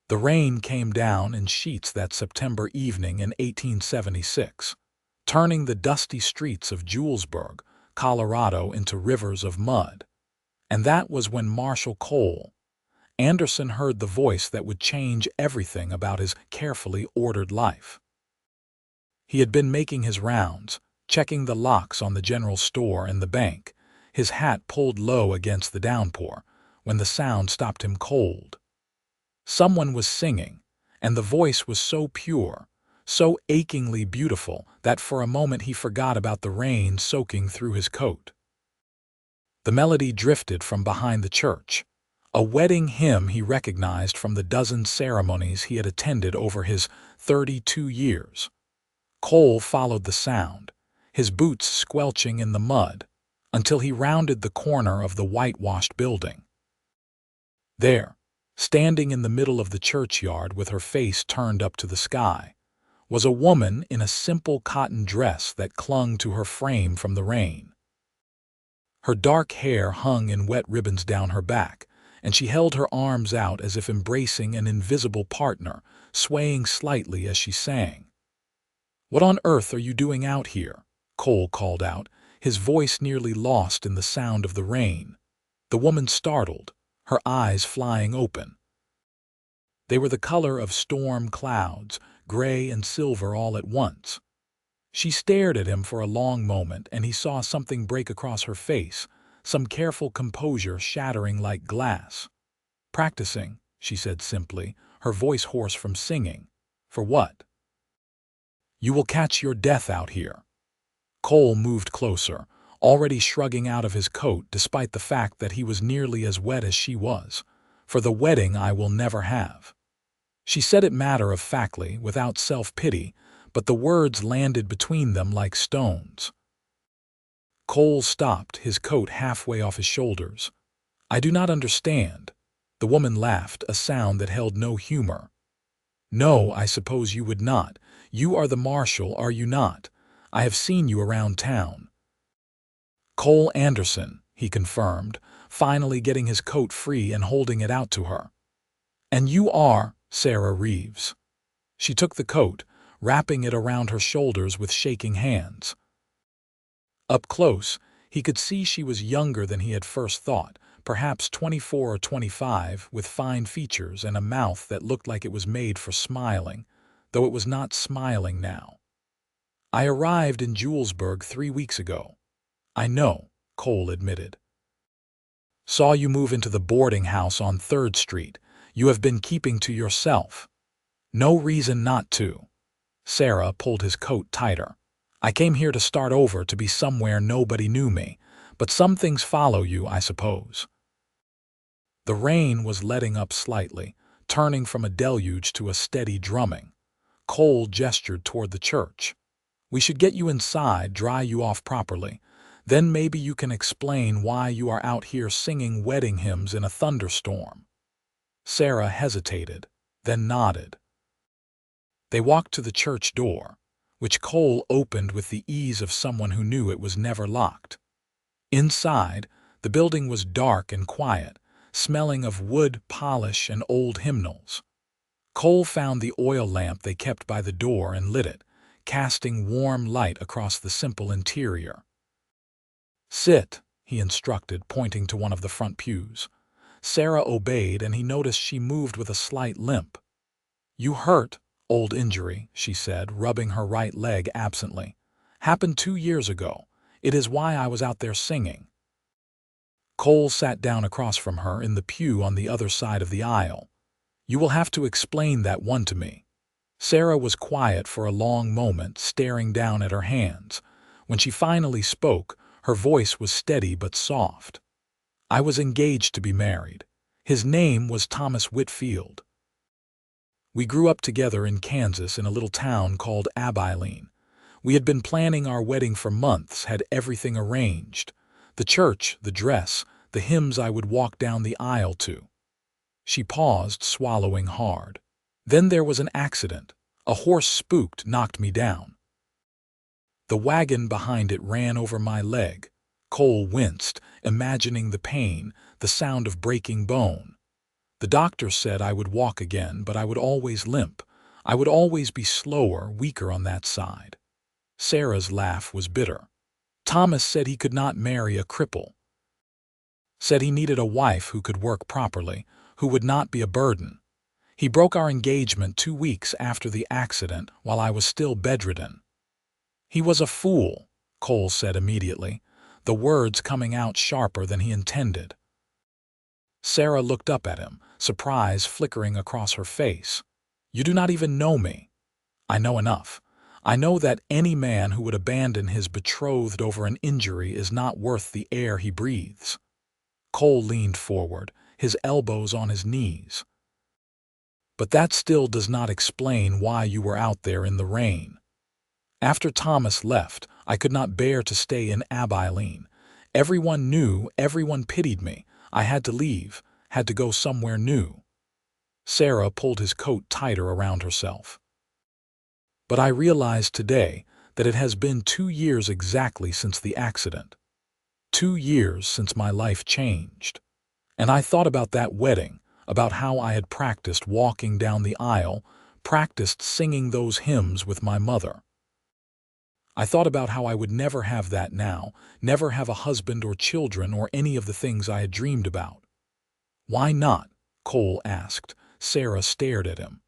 The rain came down in sheets that September evening in 1876, turning the dusty streets of Julesburg, Colorado into rivers of mud. And that was when Marshal Cole Anderson heard the voice that would change everything about his carefully ordered life. He had been making his rounds, checking the locks on the general store and the bank, his hat pulled low against the downpour, when the sound stopped him cold. Someone was singing, and the voice was so pure, so achingly beautiful that for a moment he forgot about the rain soaking through his coat. The melody drifted from behind the church, a wedding hymn he recognized from the dozen ceremonies he had attended over his 32 years. Cole followed the sound, his boots squelching in the mud, until he rounded the corner of the whitewashed building. There, standing in the middle of the churchyard with her face turned up to the sky, was a woman in a simple cotton dress that clung to her frame from the rain. Her dark hair hung in wet ribbons down her back, and she held her arms out as if embracing an invisible partner, swaying slightly as she sang. "What on earth are you doing out here?" Cole called out, his voice nearly lost in the sound of the rain. The woman startled, her eyes flying open. They were the color of storm clouds, gray and silver all at once. She stared at him for a long moment, and he saw something break across her face, some careful composure shattering like glass. "Practicing," she said simply, her voice hoarse from singing. "For what?" "You will catch your death out here." Cole moved closer, already shrugging out of his coat despite the fact that he was nearly as wet as she was. "For the wedding I will never have." She said it matter-of-factly, without self-pity, but the words landed between them like stones. Cole stopped, his coat halfway off his shoulders. "I do not understand." The woman laughed, a sound that held no humor. "No, I suppose you would not. You are the marshal, are you not? I have seen you around town." "Cole Anderson," he confirmed, finally getting his coat free and holding it out to her. "And you are Sarah Reeves." She took the coat, wrapping it around her shoulders with shaking hands. Up close, he could see she was younger than he had first thought, perhaps 24 or 25, with fine features and a mouth that looked like it was made for smiling, though it was not smiling now. "I arrived in Julesburg 3 weeks ago." "I know," Cole admitted. "Saw you move into the boarding house on 3rd Street. You have been keeping to yourself." "No reason not to." Sarah pulled his coat tighter. "I came here to start over, to be somewhere nobody knew me, but some things follow you, I suppose." The rain was letting up slightly, turning from a deluge to a steady drumming. Cole gestured toward the church. "We should get you inside, dry you off properly. Then maybe you can explain why you are out here singing wedding hymns in a thunderstorm." Sarah hesitated, then nodded. They walked to the church door, which Cole opened with the ease of someone who knew it was never locked. Inside, the building was dark and quiet, smelling of wood, polish, and old hymnals. Cole found the oil lamp they kept by the door and lit it, casting warm light across the simple interior. "Sit," he instructed, pointing to one of the front pews. Sarah obeyed, and he noticed she moved with a slight limp. "You hurt?" "Old injury," she said, rubbing her right leg absently. "Happened 2 years ago. It is why I was out there singing." Cole sat down across from her in the pew on the other side of the aisle. "You will have to explain that one to me." Sarah was quiet for a long moment, staring down at her hands. When she finally spoke, her voice was steady but soft. "I was engaged to be married. His name was Thomas Whitfield. We grew up together in Kansas in a little town called Abilene. We had been planning our wedding for months, had everything arranged. The church, the dress, the hymns I would walk down the aisle to." She paused, swallowing hard. "Then there was an accident. A horse spooked, knocked me down. The wagon behind it ran over my leg." Cole winced, imagining the pain, the sound of breaking bone. The doctor said I would walk again, but I would always limp. I would always be slower, weaker on that side. Sarah's laugh was bitter. Thomas said he could not marry a cripple. Said he needed a wife who could work properly, who would not be a burden. He broke our engagement 2 weeks after the accident while I was still bedridden. He was a fool, Cole said immediately, the words coming out sharper than he intended. Sarah looked up at him, surprise flickering across her face. You do not even know me. I know enough. I know that any man who would abandon his betrothed over an injury is not worth the air he breathes. Cole leaned forward, his elbows on his knees. But that still does not explain why you were out there in the rain. After Thomas left, I could not bear to stay in Abilene. Everyone knew, everyone pitied me. I had to leave, had to go somewhere new. Sarah pulled his coat tighter around herself. But I realized today that it has been 2 years exactly since the accident. 2 years since my life changed. And I thought about that wedding, about how I had practiced walking down the aisle, practiced singing those hymns with my mother. I thought about how I would never have that now, never have a husband or children or any of the things I had dreamed about. Why not? Cole asked. Sarah stared at him.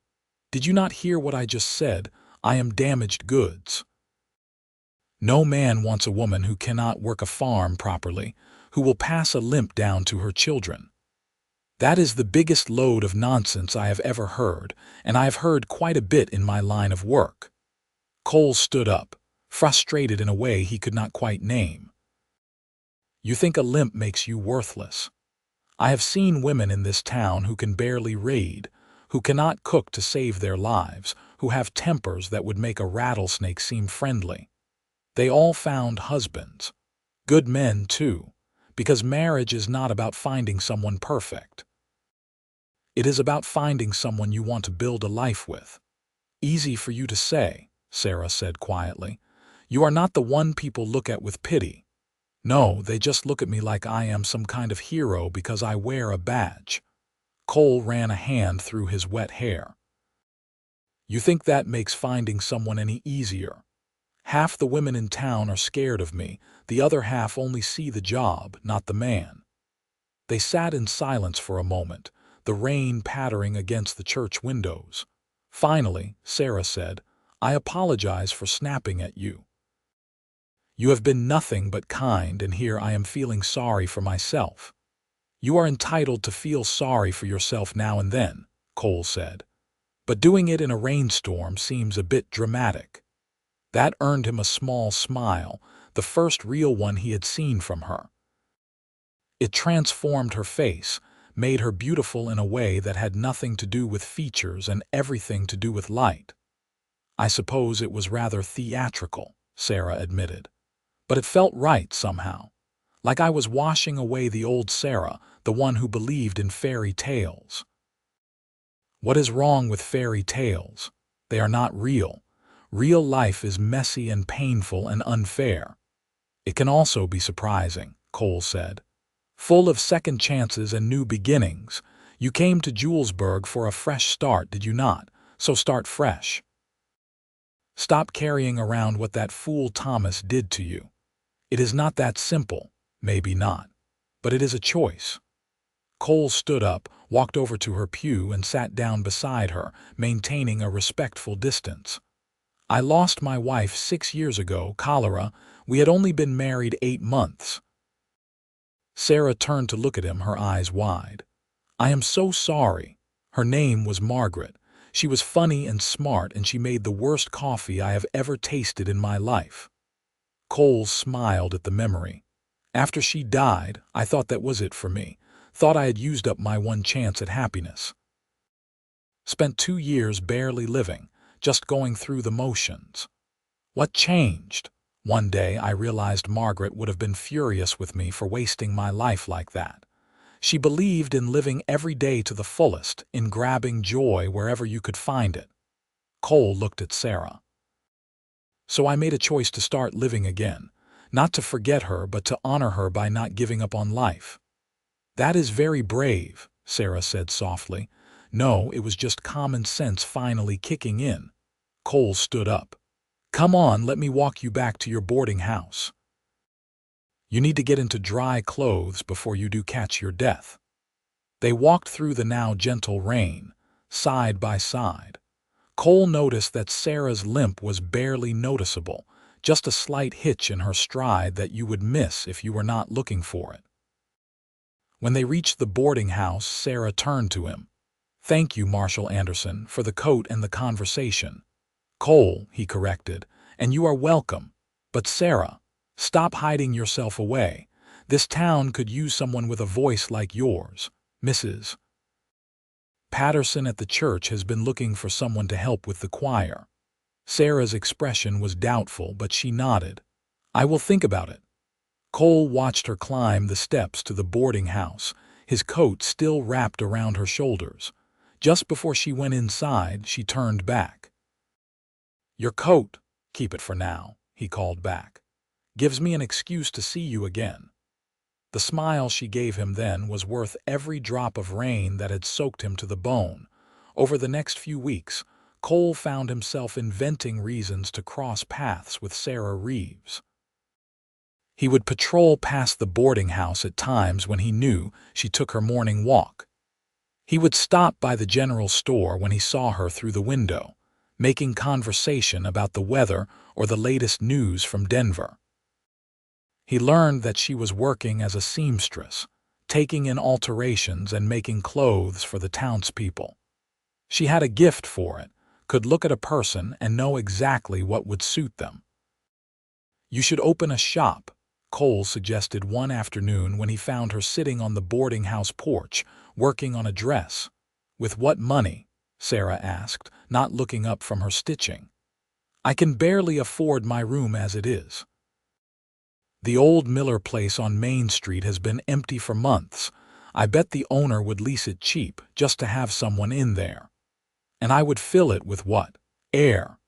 Did you not hear what I just said? I am damaged goods. No man wants a woman who cannot work a farm properly, who will pass a limp down to her children. That is the biggest load of nonsense I have ever heard, and I have heard quite a bit in my line of work. Cole stood up, frustrated in a way he could not quite name. You think a limp makes you worthless. I have seen women in this town who can barely read, who cannot cook to save their lives, who have tempers that would make a rattlesnake seem friendly. They all found husbands. Good men, too, because marriage is not about finding someone perfect. It is about finding someone you want to build a life with. Easy for you to say, Sarah said quietly. You are not the one people look at with pity. No, they just look at me like I am some kind of hero because I wear a badge. Cole ran a hand through his wet hair. You think that makes finding someone any easier? Half the women in town are scared of me, the other half only see the job, not the man. They sat in silence for a moment, the rain pattering against the church windows. Finally, Sarah said, I apologize for snapping at you. You have been nothing but kind, and here I am feeling sorry for myself. You are entitled to feel sorry for yourself now and then, Cole said. But doing it in a rainstorm seems a bit dramatic. That earned him a small smile, the first real one he had seen from her. It transformed her face, made her beautiful in a way that had nothing to do with features and everything to do with light. I suppose it was rather theatrical, Sarah admitted. But it felt right somehow, like I was washing away the old Sarah, the one who believed in fairy tales. What is wrong with fairy tales? They are not real. Real life is messy and painful and unfair. It can also be surprising, Cole said. Full of second chances and new beginnings. You came to Julesburg for a fresh start, did you not? So start fresh. Stop carrying around what that fool Thomas did to you. It is not that simple, maybe not, but it is a choice. Cole stood up, walked over to her pew and sat down beside her, maintaining a respectful distance. I lost my wife 6 years ago, cholera. We had only been married 8 months. Sarah turned to look at him, her eyes wide. I am so sorry. Her name was Margaret. She was funny and smart, and she made the worst coffee I have ever tasted in my life. Cole smiled at the memory. After she died, I thought that was it for me. Thought I had used up my one chance at happiness. Spent 2 years barely living, just going through the motions. What changed? One day I realized Margaret would have been furious with me for wasting my life like that. She believed in living every day to the fullest, in grabbing joy wherever you could find it. Cole looked at Sarah. So I made a choice to start living again, not to forget her but to honor her by not giving up on life. That is very brave, Sarah said softly. No, it was just common sense finally kicking in. Cole stood up. Come on, let me walk you back to your boarding house. You need to get into dry clothes before you do catch your death. They walked through the now gentle rain, side by side. Cole noticed that Sarah's limp was barely noticeable, just a slight hitch in her stride that you would miss if you were not looking for it. When they reached the boarding house, Sarah turned to him. Thank you, Marshal Anderson, for the coat and the conversation. Cole, he corrected, and you are welcome. But Sarah, stop hiding yourself away. This town could use someone with a voice like yours, Mrs. Patterson at the church has been looking for someone to help with the choir. Sarah's expression was doubtful, but she nodded. I will think about it. Cole watched her climb the steps to the boarding house, his coat still wrapped around her shoulders. Just before she went inside, she turned back. Your coat, keep it for now, he called back. Gives me an excuse to see you again. The smile she gave him then was worth every drop of rain that had soaked him to the bone. Over the next few weeks, Cole found himself inventing reasons to cross paths with Sarah Reeves. He would patrol past the boarding house at times when he knew she took her morning walk. He would stop by the general store when he saw her through the window, making conversation about the weather or the latest news from Denver. He learned that she was working as a seamstress, taking in alterations and making clothes for the townspeople. She had a gift for it, could look at a person and know exactly what would suit them. You should open a shop, Cole suggested one afternoon when he found her sitting on the boarding house porch, working on a dress. With what money? Sarah asked, not looking up from her stitching. I can barely afford my room as it is. The old Miller place on Main Street has been empty for months. I bet the owner would lease it cheap just to have someone in there. And I would fill it with what? Air.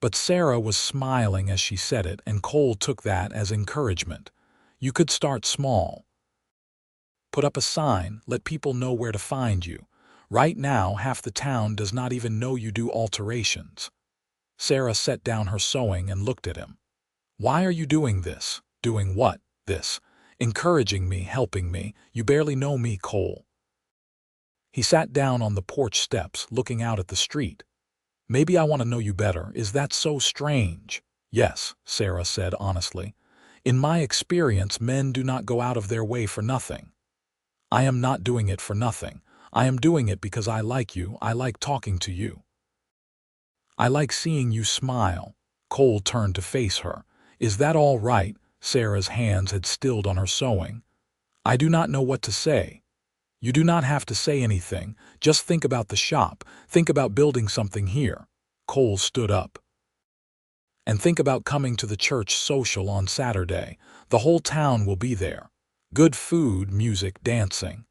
But Sarah was smiling as she said it, and Cole took that as encouragement. You could start small. Put up a sign, let people know where to find you. Right now, half the town does not even know you do alterations. Sarah set down her sewing and looked at him. Why are you doing this? Doing what? This. Encouraging me, helping me. You barely know me, Cole. He sat down on the porch steps, looking out at the street. Maybe I want to know you better. Is that so strange? Yes, Sarah said honestly. In my experience, men do not go out of their way for nothing. I am not doing it for nothing. I am doing it because I like you. I like talking to you. I like seeing you smile. Cole turned to face her. Is that all right? Sarah's hands had stilled on her sewing. I do not know what to say. You do not have to say anything. Just think about the shop. Think about building something here. Cole stood up. And think about coming to the church social on Saturday. The whole town will be there. Good food, music, dancing.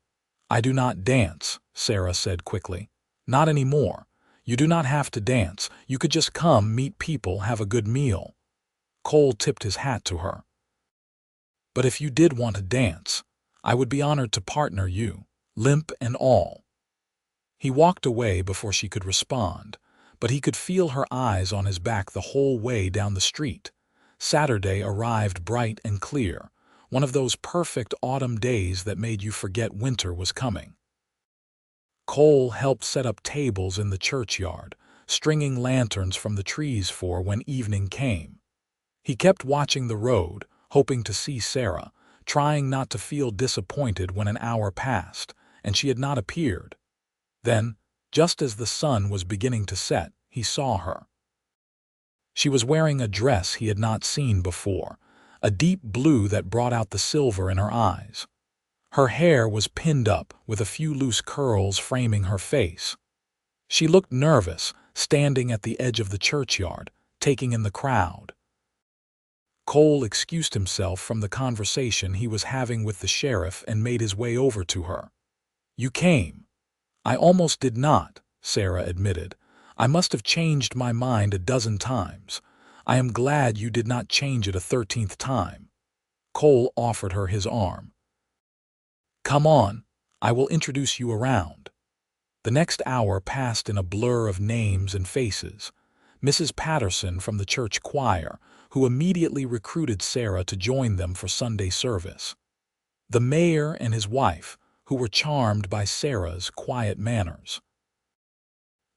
I do not dance, Sarah said quickly. Not anymore. You do not have to dance. You could just come, meet people, have a good meal. Cole tipped his hat to her. But if you did want to dance, I would be honored to partner you, limp and all. He walked away before she could respond, but he could feel her eyes on his back the whole way down the street. Saturday arrived bright and clear, one of those perfect autumn days that made you forget winter was coming. Cole helped set up tables in the churchyard, stringing lanterns from the trees for when evening came. He kept watching the road, hoping to see Sarah, trying not to feel disappointed when an hour passed, and she had not appeared. Then, just as the sun was beginning to set, he saw her. She was wearing a dress he had not seen before, a deep blue that brought out the silver in her eyes. Her hair was pinned up, with a few loose curls framing her face. She looked nervous, standing at the edge of the churchyard, taking in the crowd. Cole excused himself from the conversation he was having with the sheriff and made his way over to her. You came. I almost did not, Sarah admitted. I must have changed my mind a dozen times. I am glad you did not change it a 13th time. Cole offered her his arm. Come on, I will introduce you around." The next hour passed in a blur of names and faces. Mrs. Patterson from the church choir, who immediately recruited Sarah to join them for Sunday service. The mayor and his wife, who were charmed by Sarah's quiet manners.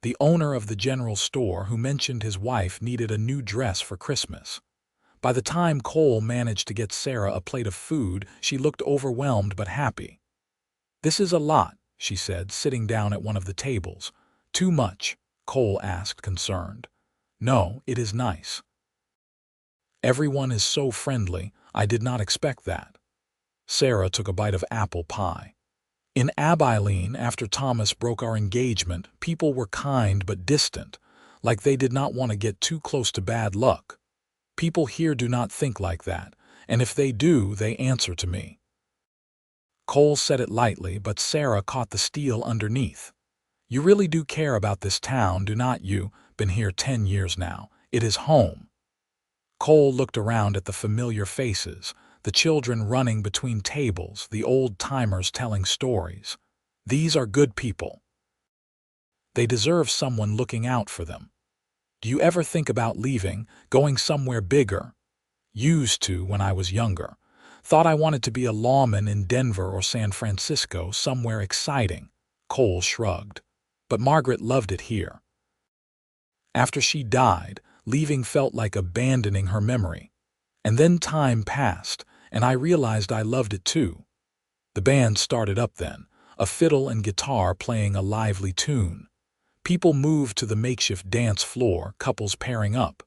The owner of the general store, who mentioned his wife needed a new dress for Christmas. By the time Cole managed to get Sarah a plate of food, she looked overwhelmed but happy. "This is a lot," she said, sitting down at one of the tables. "Too much?" Cole asked, concerned. "No, it is nice. Everyone is so friendly. I did not expect that." Sarah took a bite of apple pie. "In Abilene, after Thomas broke our engagement, people were kind but distant, like they did not want to get too close to bad luck. People here do not think like that, and if they do, they answer to me." Cole said it lightly, but Sarah caught the steel underneath. "You really do care about this town, do not you? Been here 10 years now. It is home." Cole looked around at the familiar faces, the children running between tables, the old-timers telling stories. These are good people. They deserve someone looking out for them. "Do you ever think about leaving, going somewhere bigger?" "Used to when I was younger. Thought I wanted to be a lawman in Denver or San Francisco, somewhere exciting." Cole shrugged. "But Margaret loved it here. After she died, leaving felt like abandoning her memory. And then time passed, and I realized I loved it too." The band started up then, a fiddle and guitar playing a lively tune. People moved to the makeshift dance floor, couples pairing up.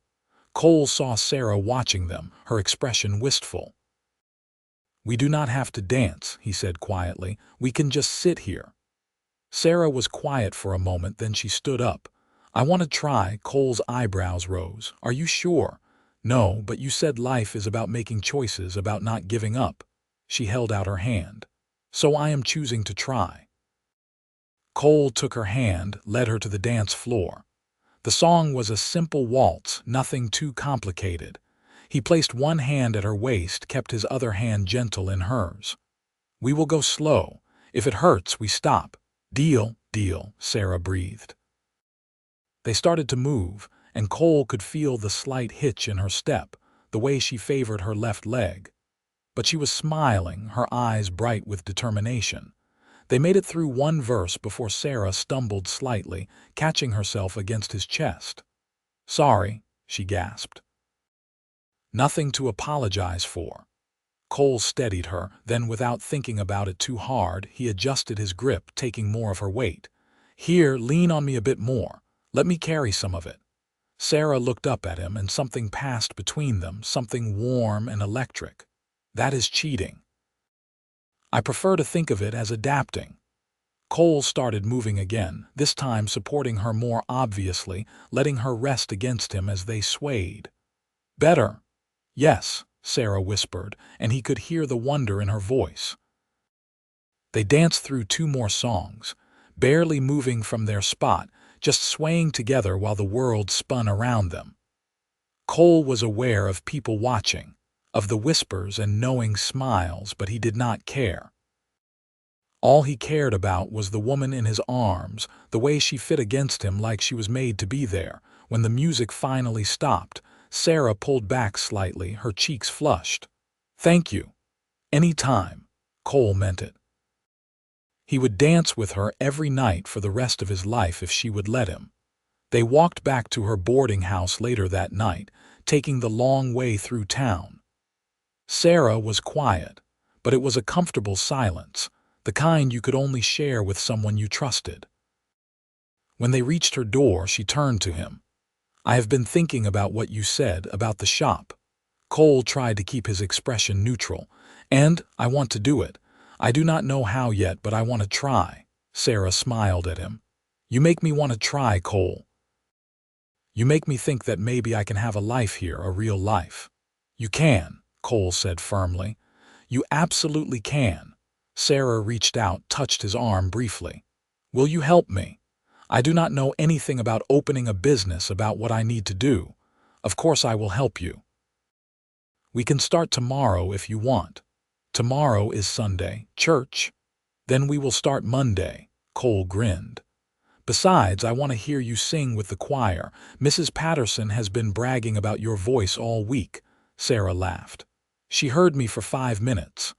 Cole saw Sarah watching them, her expression wistful. "We do not have to dance," he said quietly. "We can just sit here." Sarah was quiet for a moment, then she stood up. "I want to try." Cole's eyebrows rose. "Are you sure?" "No, but you said life is about making choices, about not giving up." She held out her hand. "So I am choosing to try." Cole took her hand, led her to the dance floor. The song was a simple waltz, nothing too complicated. He placed one hand at her waist, kept his other hand gentle in hers. "We will go slow. If it hurts, we stop." "Deal, deal," Sarah breathed. They started to move, and Cole could feel the slight hitch in her step, the way she favored her left leg. But she was smiling, her eyes bright with determination. They made it through one verse before Sarah stumbled slightly, catching herself against his chest. "Sorry," she gasped. "Nothing to apologize for." Cole steadied her, then without thinking about it too hard, he adjusted his grip, taking more of her weight. "Here, lean on me a bit more. Let me carry some of it." Sarah looked up at him, and something passed between them, something warm and electric. "That is cheating." "I prefer to think of it as adapting." Cole started moving again, this time supporting her more obviously, letting her rest against him as they swayed. "Better." "Yes," Sarah whispered, and he could hear the wonder in her voice. They danced through 2 more songs, barely moving from their spot, just swaying together while the world spun around them. Cole was aware of people watching, of the whispers and knowing smiles, but he did not care. All he cared about was the woman in his arms, the way she fit against him like she was made to be there. When the music finally stopped, Sarah pulled back slightly, her cheeks flushed. "Thank you. Any time." Cole meant it. He would dance with her every night for the rest of his life if she would let him. They walked back to her boarding house later that night, taking the long way through town. Sarah was quiet, but it was a comfortable silence, the kind you could only share with someone you trusted. When they reached her door, she turned to him. "I have been thinking about what you said about the shop." Cole tried to keep his expression neutral. "And I want to do it. I do not know how yet, but I want to try." Sarah smiled at him. "You make me want to try, Cole. You make me think that maybe I can have a life here, a real life." "You can," Cole said firmly. "You absolutely can." Sarah reached out, touched his arm briefly. "Will you help me? I do not know anything about opening a business, about what I need to do. Of course I will help you. We can start tomorrow if you want." "Tomorrow is Sunday. Church?" Then we will start Monday, Cole grinned. Besides, I want to hear you sing with the choir. Mrs. Patterson has been bragging about your voice all week, Sarah laughed. She heard me for 5 minutes.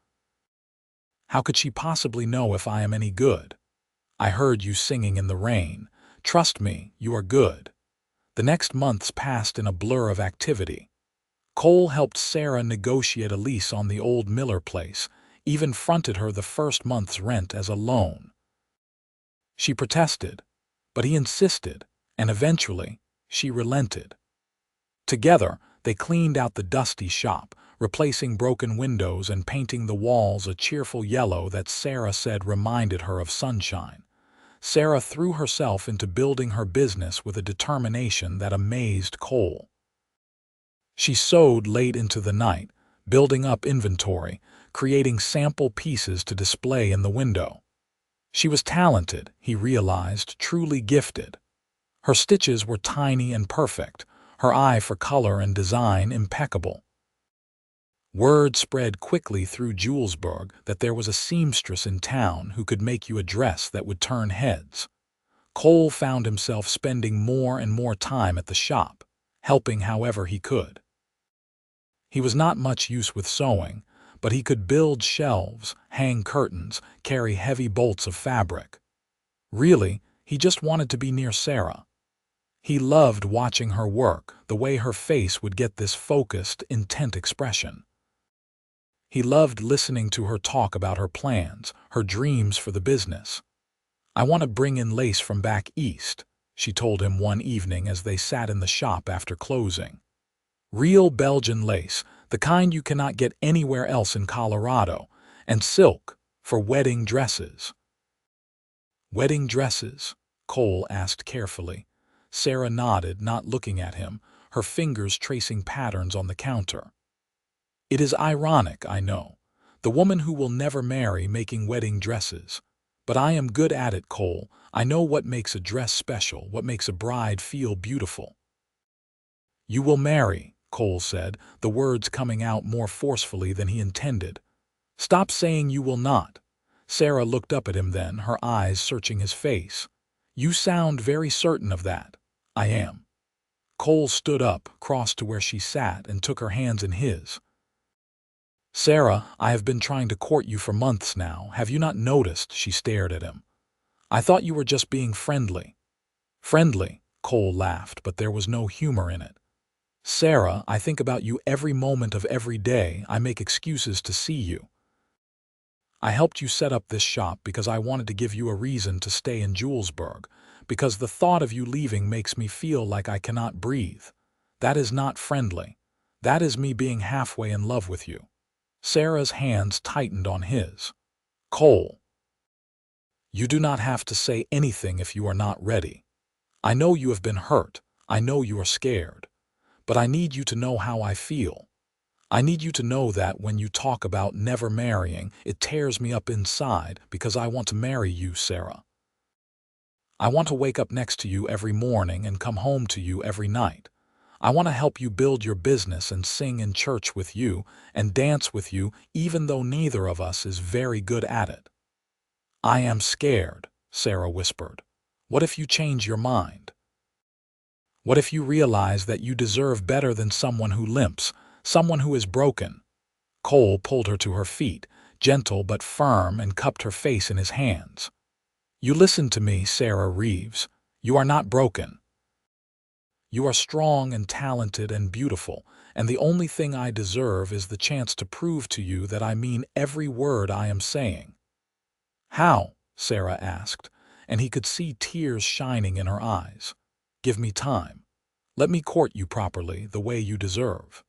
How could she possibly know if I am any good? I heard you singing in the rain. Trust me, you are good. The next months passed in a blur of activity. Cole helped Sarah negotiate a lease on the old Miller place, even fronted her the first month's rent as a loan. She protested, but he insisted, and eventually, she relented. Together, they cleaned out the dusty shop, replacing broken windows and painting the walls a cheerful yellow that Sarah said reminded her of sunshine. Sarah threw herself into building her business with a determination that amazed Cole. She sewed late into the night, building up inventory, creating sample pieces to display in the window. She was talented, he realized, truly gifted. Her stitches were tiny and perfect, her eye for color and design impeccable. Word spread quickly through Julesburg that there was a seamstress in town who could make you a dress that would turn heads. Cole found himself spending more and more time at the shop, helping however he could. He was not much use with sewing, but he could build shelves, hang curtains, carry heavy bolts of fabric. Really, he just wanted to be near Sarah. He loved watching her work, the way her face would get this focused, intent expression. He loved listening to her talk about her plans, her dreams for the business. "I want to bring in lace from back east," she told him one evening as they sat in the shop after closing. "Real Belgian lace, the kind you cannot get anywhere else in Colorado, and silk for wedding dresses." "Wedding dresses?" Cole asked carefully. Sarah nodded, not looking at him, her fingers tracing patterns on the counter. "It is ironic, I know. The woman who will never marry making wedding dresses. But I am good at it, Cole. I know what makes a dress special, what makes a bride feel beautiful." "You will marry," Cole said, the words coming out more forcefully than he intended. "Stop saying you will not." Sarah looked up at him then, her eyes searching his face. "You sound very certain of that." "I am." Cole stood up, crossed to where she sat, and took her hands in his. "Sarah, I have been trying to court you for months now. Have you not noticed?" She stared at him. "I thought you were just being friendly." "Friendly?" Cole laughed, but there was no humor in it. "Sarah, I think about you every moment of every day. I make excuses to see you. I helped you set up this shop because I wanted to give you a reason to stay in Julesburg, because the thought of you leaving makes me feel like I cannot breathe. That is not friendly. That is me being halfway in love with you." Sarah's hands tightened on his. "Cole, you do not have to say anything if you are not ready. I know you have been hurt. I know you are scared. But I need you to know how I feel. I need you to know that when you talk about never marrying, it tears me up inside because I want to marry you, Sarah. I want to wake up next to you every morning and come home to you every night. I want to help you build your business and sing in church with you and dance with you, even though neither of us is very good at it." "I am scared," Sarah whispered. "What if you change your mind? What if you realize that you deserve better than someone who limps, someone who is broken?" Cole pulled her to her feet, gentle but firm, and cupped her face in his hands. "You listen to me, Sarah Reeves. You are not broken. You are strong and talented and beautiful, and the only thing I deserve is the chance to prove to you that I mean every word I am saying." "How?" Sarah asked, and he could see tears shining in her eyes. "Give me time. Let me court you properly, the way you deserve.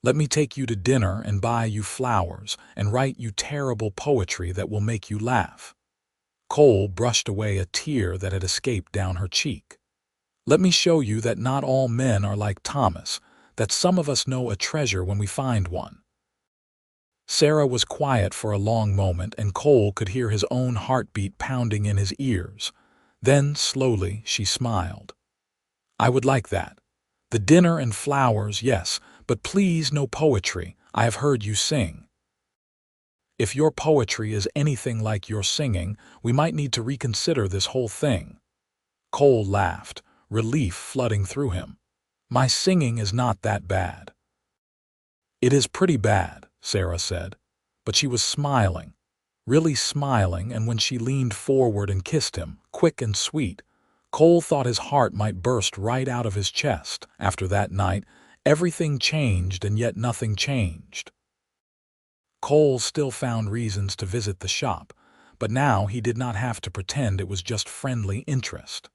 Let me take you to dinner and buy you flowers and write you terrible poetry that will make you laugh." Cole brushed away a tear that had escaped down her cheek. "Let me show you that not all men are like Thomas, that some of us know a treasure when we find one." Sarah was quiet for a long moment, and Cole could hear his own heartbeat pounding in his ears. Then, slowly, she smiled. "I would like that. The dinner and flowers, yes, but please no poetry. I have heard you sing." If your poetry is anything like your singing, we might need to reconsider this whole thing." Cole laughed, relief flooding through him. "My singing is not that bad." "It is pretty bad," Sarah said, but she was smiling, really smiling, and when she leaned forward and kissed him, quick and sweet, Cole thought his heart might burst right out of his chest. After that night, everything changed, and yet nothing changed. Cole still found reasons to visit the shop, but now he did not have to pretend it was just friendly interest.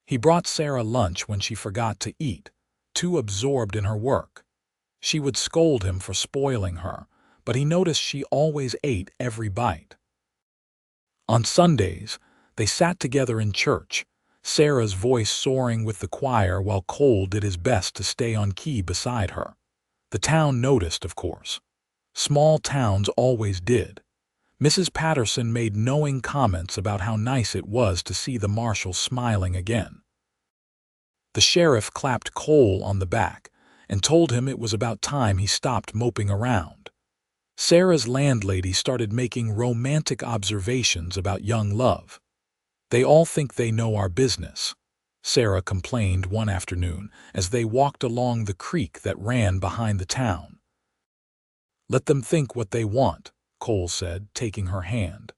He brought Sarah lunch when she forgot to eat, too absorbed in her work. She would scold him for spoiling her, but he noticed she always ate every bite. On Sundays, they sat together in church, Sarah's voice soaring with the choir while Cole did his best to stay on key beside her. The town noticed, of course. Small towns always did. Mrs. Patterson made knowing comments about how nice it was to see the marshal smiling again. The sheriff clapped Cole on the back and told him it was about time he stopped moping around. Sarah's landlady started making romantic observations about young love. "They all think they know our business," Sarah complained one afternoon as they walked along the creek that ran behind the town. "Let them think what they want," Cole said, taking her hand.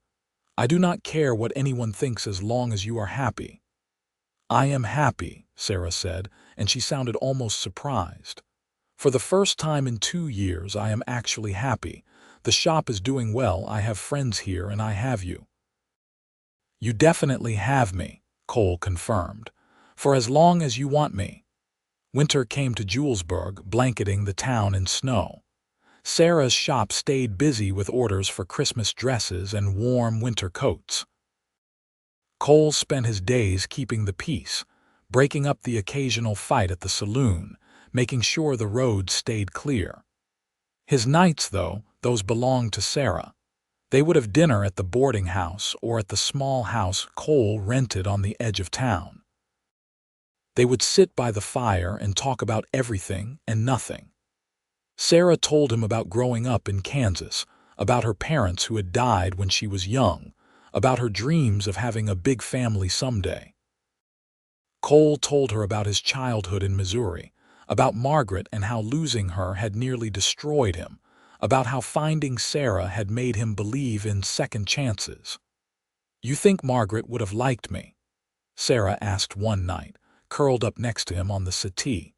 "I do not care what anyone thinks as long as you are happy." "I am happy," Sarah said, and she sounded almost surprised. "For the first time in 2 years, I am actually happy. The shop is doing well, I have friends here, and I have you." "You definitely have me," Cole confirmed, "for as long as you want me." Winter came to Julesburg, blanketing the town in snow. Sarah's shop stayed busy with orders for Christmas dresses and warm winter coats. Cole spent his days keeping the peace, breaking up the occasional fight at the saloon, making sure the roads stayed clear. His nights, though, those belonged to Sarah. They would have dinner at the boarding house or at the small house Cole rented on the edge of town. They would sit by the fire and talk about everything and nothing. Sarah told him about growing up in Kansas, about her parents who had died when she was young, about her dreams of having a big family someday. Cole told her about his childhood in Missouri, about Margaret and how losing her had nearly destroyed him, about how finding Sarah had made him believe in second chances. "You think Margaret would have liked me?" Sarah asked one night, curled up next to him on the settee.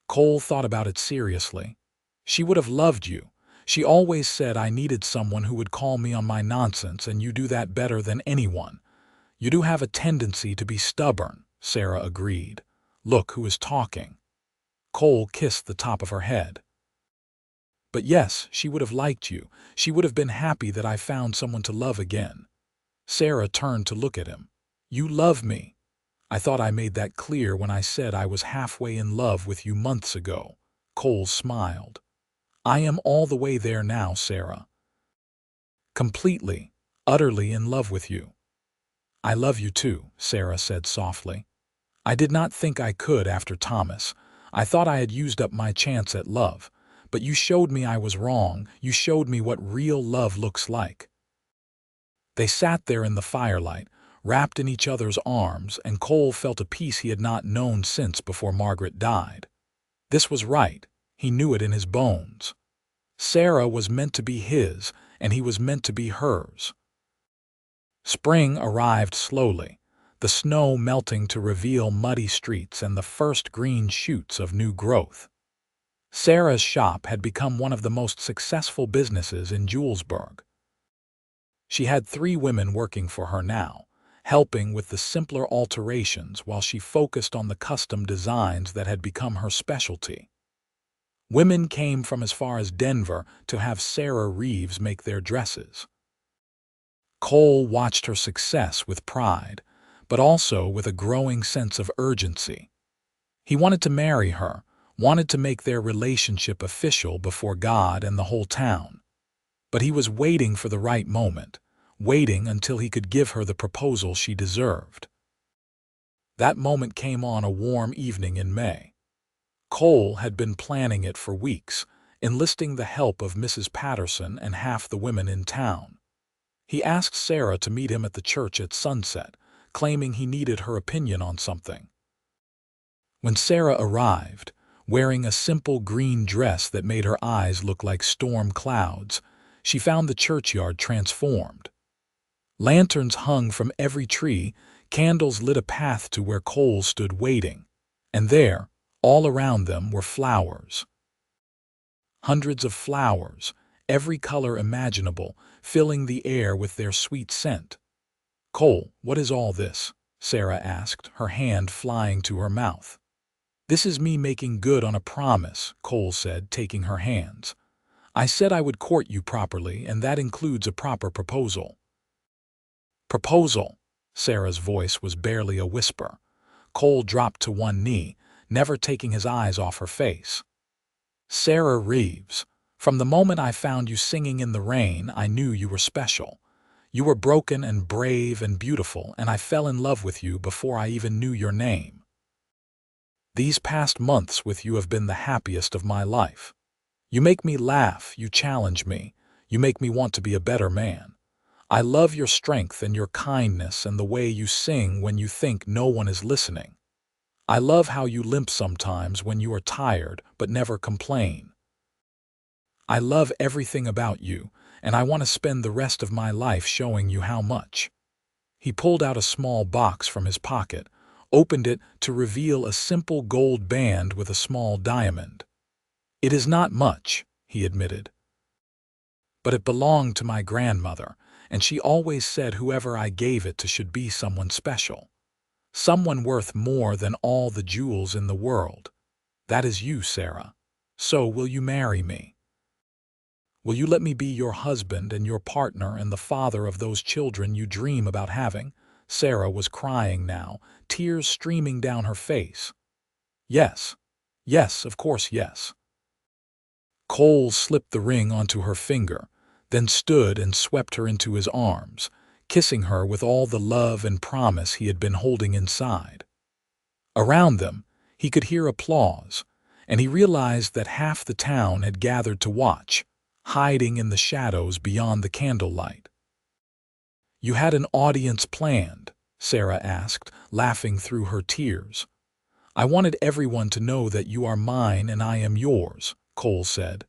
Cole thought about it seriously. "She would have loved you. She always said I needed someone who would call me on my nonsense, and you do that better than anyone. You do have a tendency to be stubborn," Sarah agreed. "Look who is talking." Cole kissed the top of her head. "But yes, she would have liked you. She would have been happy that I found someone to love again." Sarah turned to look at him. "You love me. I thought I made that clear when I said I was halfway in love with you months ago." Cole smiled. "I am all the way there now, Sarah. Completely, utterly in love with you." "I love you too," Sarah said softly. "I did not think I could after Thomas. I thought I had used up my chance at love. But you showed me I was wrong. You showed me what real love looks like." They sat there in the firelight, wrapped in each other's arms, and Cole felt a peace he had not known since before Margaret died. This was right. He knew it in his bones. Sarah was meant to be his, and he was meant to be hers. Spring arrived slowly, the snow melting to reveal muddy streets and the first green shoots of new growth. Sarah's shop had become one of the most successful businesses in Julesburg. She had 3 women working for her now, helping with the simpler alterations while she focused on the custom designs that had become her specialty. Women came from as far as Denver to have Sarah Reeves make their dresses. Cole watched her success with pride, but also with a growing sense of urgency. He wanted to marry her, wanted to make their relationship official before God and the whole town. But he was waiting for the right moment, waiting until he could give her the proposal she deserved. That moment came on a warm evening in May. Cole had been planning it for weeks, enlisting the help of Mrs. Patterson and half the women in town. He asked Sarah to meet him at the church at sunset, claiming he needed her opinion on something. When Sarah arrived, wearing a simple green dress that made her eyes look like storm clouds, she found the churchyard transformed. Lanterns hung from every tree, candles lit a path to where Cole stood waiting, and there, all around them, were flowers. Hundreds of flowers, every color imaginable, filling the air with their sweet scent. "Cole, what is all this?" Sarah asked, her hand flying to her mouth. "This is me making good on a promise," Cole said, taking her hands. "I said I would court you properly, and that includes a proper proposal." "Proposal?" Sarah's voice was barely a whisper. Cole dropped to one knee, never taking his eyes off her face. "Sarah Reeves, from the moment I found you singing in the rain, I knew you were special. You were broken and brave and beautiful, and I fell in love with you before I even knew your name. These past months with you have been the happiest of my life. You make me laugh, you challenge me, you make me want to be a better man. I love your strength and your kindness and the way you sing when you think no one is listening. I love how you limp sometimes when you are tired but never complain. I love everything about you, and I want to spend the rest of my life showing you how much." He pulled out a small box from his pocket, opened it to reveal a simple gold band with a small diamond. "It is not much," he admitted, "but it belonged to my grandmother, and she always said whoever I gave it to should be someone special. Someone worth more than all the jewels in the world. That is you, Sarah. So will you marry me? Will you let me be your husband and your partner and the father of those children you dream about having?" Sarah was crying now, tears streaming down her face. "Yes, yes, of course, yes." Cole slipped the ring onto her finger, then stood and swept her into his arms, kissing her with all the love and promise he had been holding inside. Around them, he could hear applause, and he realized that half the town had gathered to watch, hiding in the shadows beyond the candlelight. "You had an audience planned?" Sarah asked, laughing through her tears. "I wanted everyone to know that you are mine and I am yours," Cole said.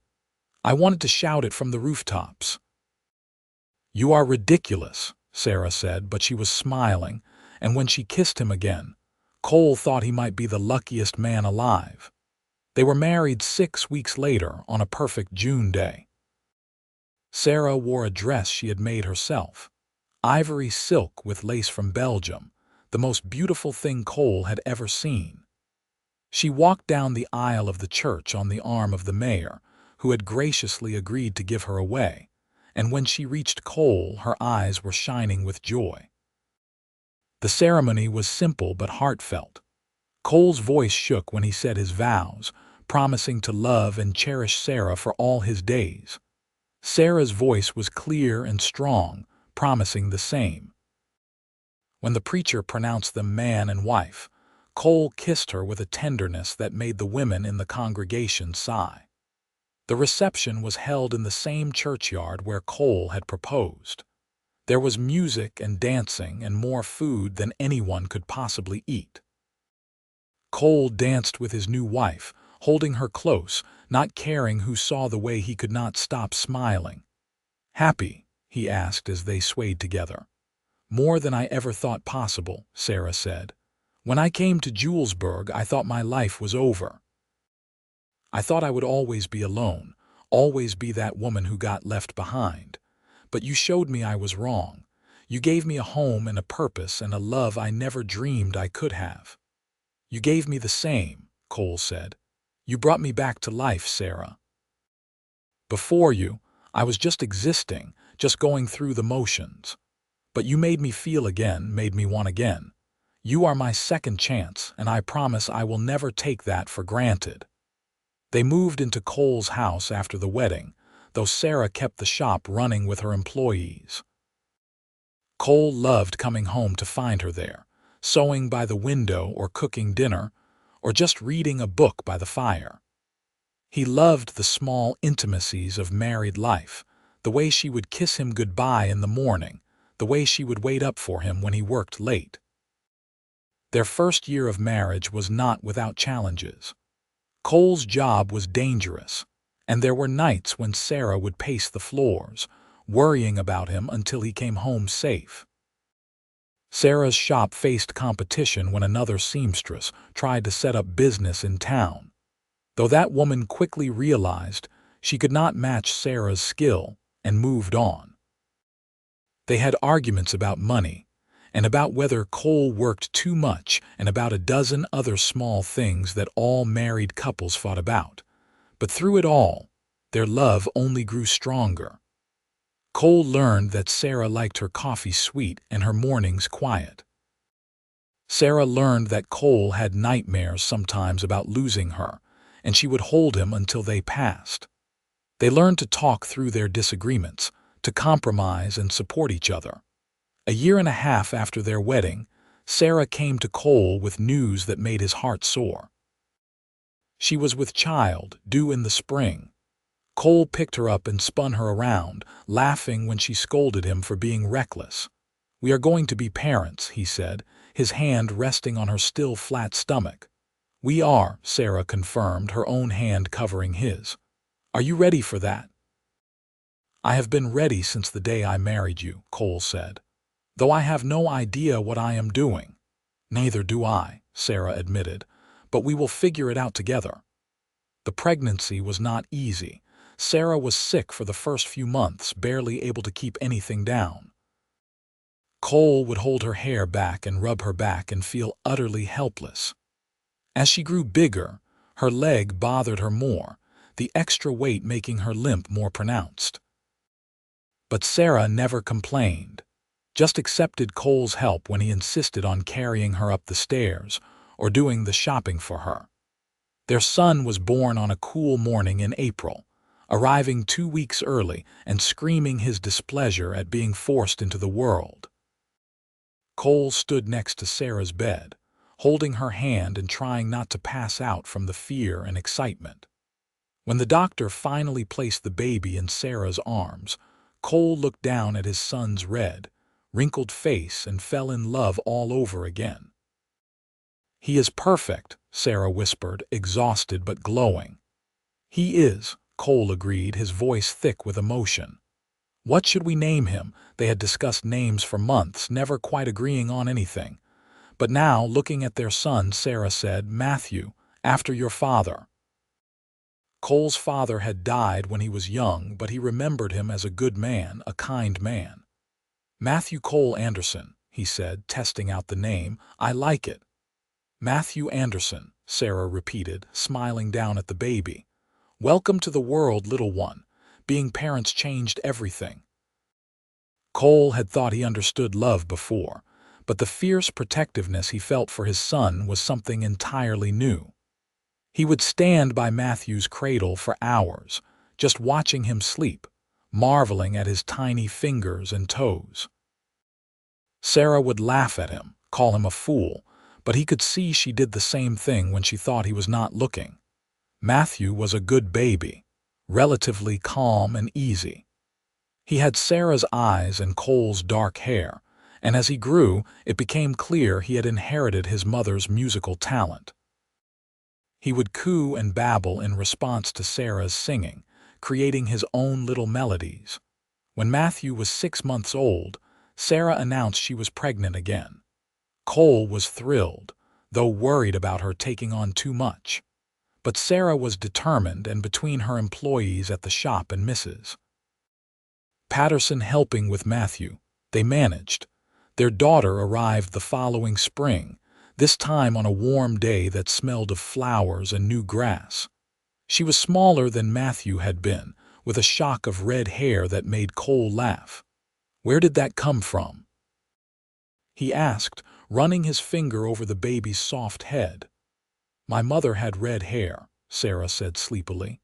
"I wanted to shout it from the rooftops." "You are ridiculous," Sarah said, but she was smiling, and when she kissed him again, Cole thought he might be the luckiest man alive. They were married 6 weeks later on a perfect June day. Sarah wore a dress she had made herself, ivory silk with lace from Belgium, the most beautiful thing Cole had ever seen. She walked down the aisle of the church on the arm of the mayor, who had graciously agreed to give her away, and when she reached Cole, her eyes were shining with joy. The ceremony was simple but heartfelt. Cole's voice shook when he said his vows, promising to love and cherish Sarah for all his days. Sarah's voice was clear and strong, promising the same. When the preacher pronounced them man and wife, Cole kissed her with a tenderness that made the women in the congregation sigh. The reception was held in the same churchyard where Cole had proposed. There was music and dancing and more food than anyone could possibly eat. Cole danced with his new wife, holding her close, not caring who saw the way he could not stop smiling. "Happy?" he asked as they swayed together. "More than I ever thought possible," Sarah said. "When I came to Julesburg, I thought my life was over. I thought I would always be alone, always be that woman who got left behind. But you showed me I was wrong. You gave me a home and a purpose and a love I never dreamed I could have." "You gave me the same," Cole said. "You brought me back to life, Sarah. Before you, I was just existing, just going through the motions. But you made me feel again, made me want again. You are my second chance, and I promise I will never take that for granted." They moved into Cole's house after the wedding, though Sarah kept the shop running with her employees. Cole loved coming home to find her there, sewing by the window or cooking dinner, or just reading a book by the fire. He loved the small intimacies of married life, the way she would kiss him goodbye in the morning, the way she would wait up for him when he worked late. Their first year of marriage was not without challenges. Cole's job was dangerous, and there were nights when Sarah would pace the floors, worrying about him until he came home safe. Sarah's shop faced competition when another seamstress tried to set up business in town. Though that woman quickly realized she could not match Sarah's skill and moved on. They had arguments about money, and about whether Cole worked too much, and about a dozen other small things that all married couples fought about. But through it all, their love only grew stronger. Cole learned that Sarah liked her coffee sweet and her mornings quiet. Sarah learned that Cole had nightmares sometimes about losing her, and she would hold him until they passed. They learned to talk through their disagreements, to compromise and support each other. A year and a half after their wedding, Sarah came to Cole with news that made his heart soar. She was with child, due in the spring. Cole picked her up and spun her around, laughing when she scolded him for being reckless. "We are going to be parents," he said, his hand resting on her still flat stomach. "We are," Sarah confirmed, her own hand covering his. "Are you ready for that?" "I have been ready since the day I married you," Cole said, "though I have no idea what I am doing." "Neither do I," Sarah admitted, "but we will figure it out together." The pregnancy was not easy. Sarah was sick for the first few months, barely able to keep anything down. Cole would hold her hair back and rub her back and feel utterly helpless. As she grew bigger, her leg bothered her more, the extra weight making her limp more pronounced. But Sarah never complained, just accepted Cole's help when he insisted on carrying her up the stairs or doing the shopping for her. Their son was born on a cool morning in April, arriving 2 weeks early and screaming his displeasure at being forced into the world. Cole stood next to Sarah's bed, holding her hand and trying not to pass out from the fear and excitement. When the doctor finally placed the baby in Sarah's arms, Cole looked down at his son's red, wrinkled face and fell in love all over again. "He is perfect," Sarah whispered, exhausted but glowing. "He is," Cole agreed, his voice thick with emotion. What should we name him? They had discussed names for months, never quite agreeing on anything. But now, looking at their son, Sarah said, "Matthew, after your father." Cole's father had died when he was young, but he remembered him as a good man, a kind man. "Matthew Cole Anderson," he said, testing out the name. "I like it." "Matthew Anderson," Sarah repeated, smiling down at the baby. "Welcome to the world, little one. Being parents changed everything." Cole had thought he understood love before, but the fierce protectiveness he felt for his son was something entirely new. He would stand by Matthew's cradle for hours, just watching him sleep, marveling at his tiny fingers and toes. Sarah would laugh at him, call him a fool, but he could see she did the same thing when she thought he was not looking. Matthew was a good baby, relatively calm and easy. He had Sarah's eyes and Cole's dark hair, and as he grew, it became clear he had inherited his mother's musical talent. He would coo and babble in response to Sarah's singing, creating his own little melodies. When Matthew was 6 months old, Sarah announced she was pregnant again. Cole was thrilled, though worried about her taking on too much. But Sarah was determined, and between her employees at the shop and Mrs. Patterson helping with Matthew, they managed. Their daughter arrived the following spring, this time on a warm day that smelled of flowers and new grass. She was smaller than Matthew had been, with a shock of red hair that made Cole laugh. "Where did that come from?" he asked, running his finger over the baby's soft head. "My mother had red hair," Sarah said sleepily.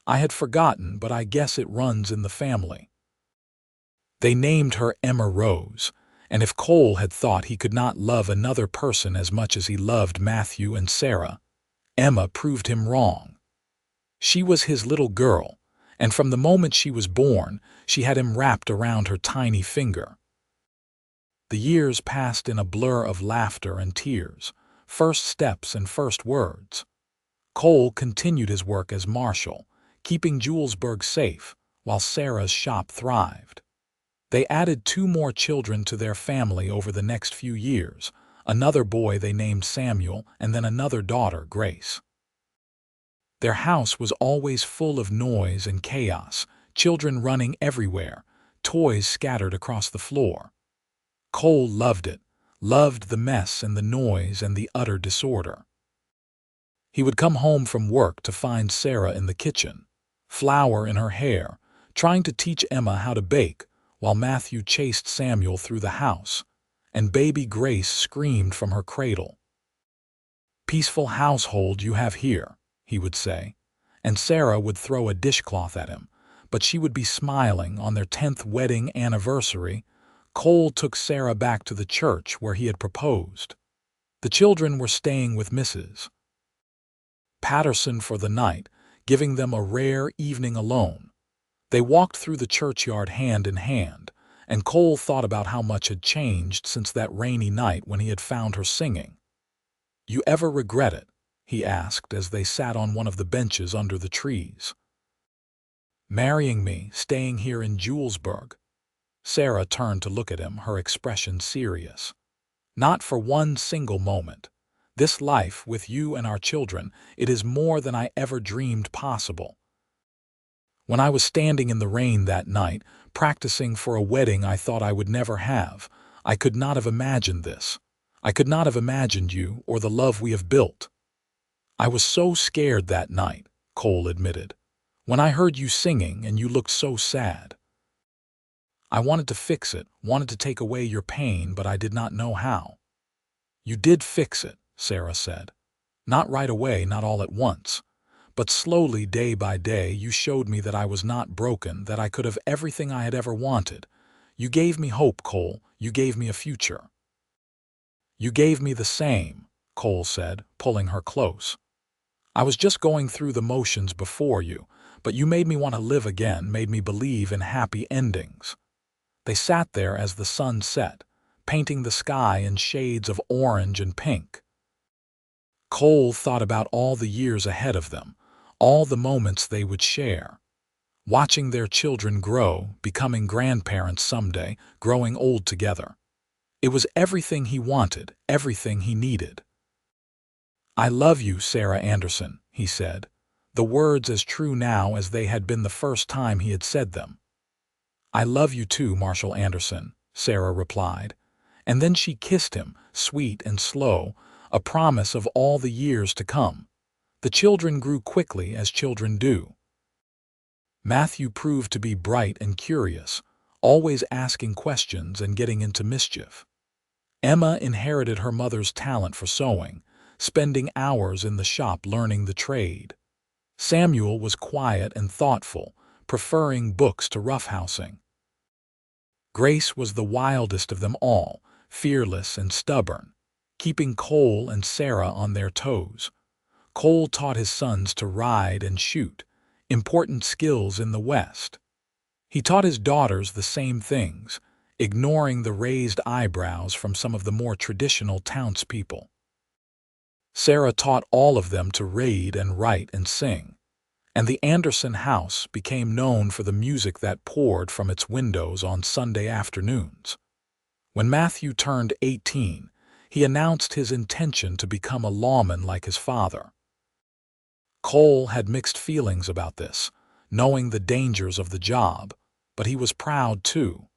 "I had forgotten, but I guess it runs in the family." They named her Emma Rose, and if Cole had thought he could not love another person as much as he loved Matthew and Sarah, Emma proved him wrong. She was his little girl, and from the moment she was born, she had him wrapped around her tiny finger. The years passed in a blur of laughter and tears, first steps and first words. Cole continued his work as marshal, keeping Julesburg safe, while Sarah's shop thrived. They added 2 more children to their family over the next few years, another boy they named Samuel, and then another daughter, Grace. Their house was always full of noise and chaos, children running everywhere, toys scattered across the floor. Cole loved it, loved the mess and the noise and the utter disorder. He would come home from work to find Sarah in the kitchen, flour in her hair, trying to teach Emma how to bake, while Matthew chased Samuel through the house, and baby Grace screamed from her cradle. "Peaceful household you have here," he would say, and Sarah would throw a dishcloth at him, but she would be smiling. On their 10th wedding anniversary, Cole took Sarah back to the church where he had proposed. The children were staying with Mrs. Patterson for the night, giving them a rare evening alone. They walked through the churchyard hand in hand, and Cole thought about how much had changed since that rainy night when he had found her singing. "You ever regret it?" he asked as they sat on one of the benches under the trees. "Marrying me, staying here in Julesburg?" Sarah turned to look at him, her expression serious. "Not for one single moment. This life, with you and our children, it is more than I ever dreamed possible. When I was standing in the rain that night, practicing for a wedding I thought I would never have, I could not have imagined this. I could not have imagined you or the love we have built." "I was so scared that night," Cole admitted, "when I heard you singing and you looked so sad. I wanted to fix it, wanted to take away your pain, but I did not know how." "You did fix it," Sarah said. "Not right away, not all at once. But slowly, day by day, you showed me that I was not broken, that I could have everything I had ever wanted. You gave me hope, Cole. You gave me a future." "You gave me the same," Cole said, pulling her close. "I was just going through the motions before you, but you made me want to live again, made me believe in happy endings." They sat there as the sun set, painting the sky in shades of orange and pink. Cole thought about all the years ahead of them, all the moments they would share. Watching their children grow, becoming grandparents someday, growing old together. It was everything he wanted, everything he needed. "I love you, Sarah Anderson," he said, the words as true now as they had been the first time he had said them. "I love you too, Marshal Anderson," Sarah replied, and then she kissed him, sweet and slow, a promise of all the years to come. The children grew quickly, as children do. Matthew proved to be bright and curious, always asking questions and getting into mischief. Emma inherited her mother's talent for sewing, spending hours in the shop learning the trade. Samuel was quiet and thoughtful, preferring books to roughhousing. Grace was the wildest of them all, fearless and stubborn, keeping Cole and Sarah on their toes. Cole taught his sons to ride and shoot, important skills in the West. He taught his daughters the same things, ignoring the raised eyebrows from some of the more traditional townspeople. Sarah taught all of them to read and write and sing, and the Anderson house became known for the music that poured from its windows on Sunday afternoons. When Matthew turned 18, he announced his intention to become a lawman like his father. Cole had mixed feelings about this, knowing the dangers of the job, but he was proud too.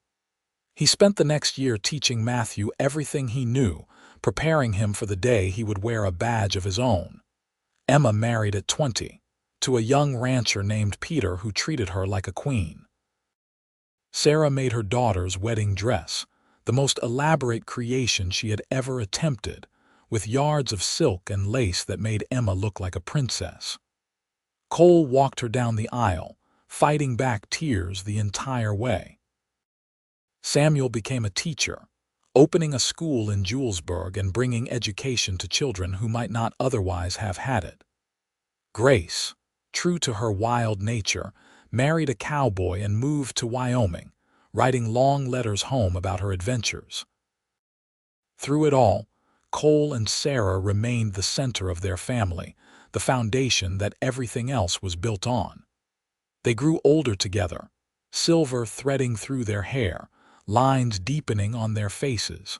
He spent the next year teaching Matthew everything he knew, preparing him for the day he would wear a badge of his own. Emma married at 20, to a young rancher named Peter who treated her like a queen. Sarah made her daughter's wedding dress, the most elaborate creation she had ever attempted, with yards of silk and lace that made Emma look like a princess. Cole walked her down the aisle, fighting back tears the entire way. Samuel became a teacher, opening a school in Julesburg and bringing education to children who might not otherwise have had it. Grace, true to her wild nature, married a cowboy and moved to Wyoming, writing long letters home about her adventures. Through it all, Cole and Sarah remained the center of their family, the foundation that everything else was built on. They grew older together, silver threading through their hair, lines deepening on their faces,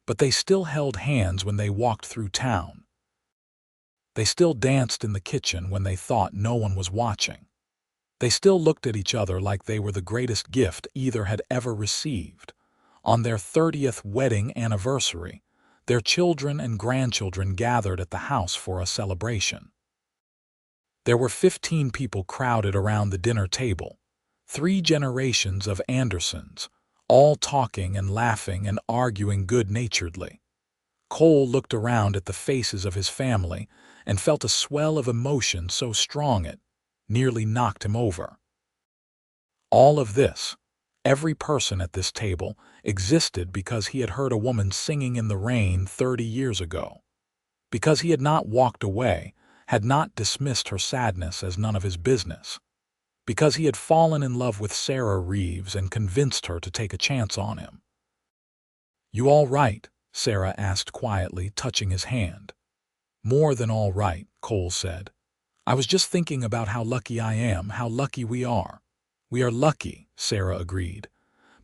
but they still held hands when they walked through town. They still danced in the kitchen when they thought no one was watching. They still looked at each other like they were the greatest gift either had ever received. On their 30th wedding anniversary, their children and grandchildren gathered at the house for a celebration. There were 15 people crowded around the dinner table, 3 generations of Andersons, all talking and laughing and arguing good-naturedly. Cole looked around at the faces of his family and felt a swell of emotion so strong it nearly knocked him over. All of this, every person at this table, existed because he had heard a woman singing in the rain 30 years ago. Because he had not walked away, had not dismissed her sadness as none of his business. Because he had fallen in love with Sarah Reeves and convinced her to take a chance on him. "You all right?" Sarah asked quietly, touching his hand. "More than all right," Cole said. "I was just thinking about how lucky I am, how lucky we are." "We are lucky," Sarah agreed.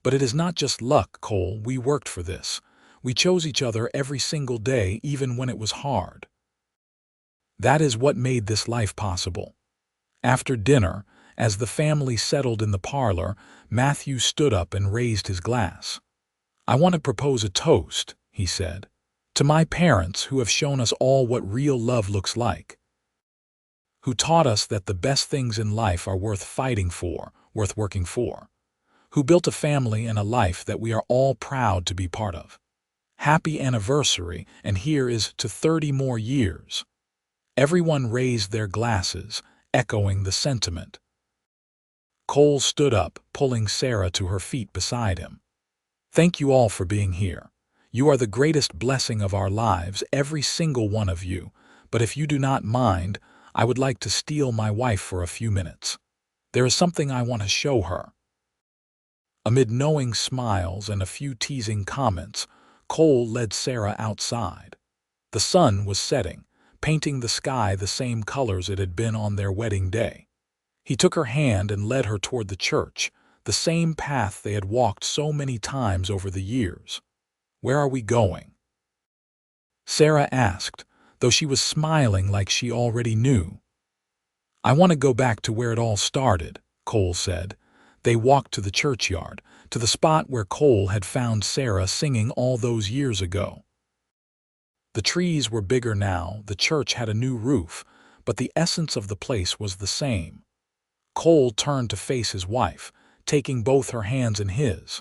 "But it is not just luck, Cole. We worked for this. We chose each other every single day, even when it was hard. That is what made this life possible." After dinner, as the family settled in the parlor, Matthew stood up and raised his glass. "I want to propose a toast," he said, "to my parents who have shown us all what real love looks like, who taught us that the best things in life are worth fighting for, worth working for, who built a family and a life that we are all proud to be part of. Happy anniversary, and here is to 30 more years." Everyone raised their glasses, echoing the sentiment. Cole stood up, pulling Sarah to her feet beside him. "Thank you all for being here. You are the greatest blessing of our lives, every single one of you, but if you do not mind, I would like to steal my wife for a few minutes. There is something I want to show her." Amid knowing smiles and a few teasing comments, Cole led Sarah outside. The sun was setting, painting the sky the same colors it had been on their wedding day. He took her hand and led her toward the church, the same path they had walked so many times over the years. "Where are we going?" Sarah asked, though she was smiling like she already knew. "I want to go back to where it all started," Cole said. They walked to the churchyard, to the spot where Cole had found Sarah singing all those years ago. The trees were bigger now, the church had a new roof, but the essence of the place was the same. Cole turned to face his wife, taking both her hands in his.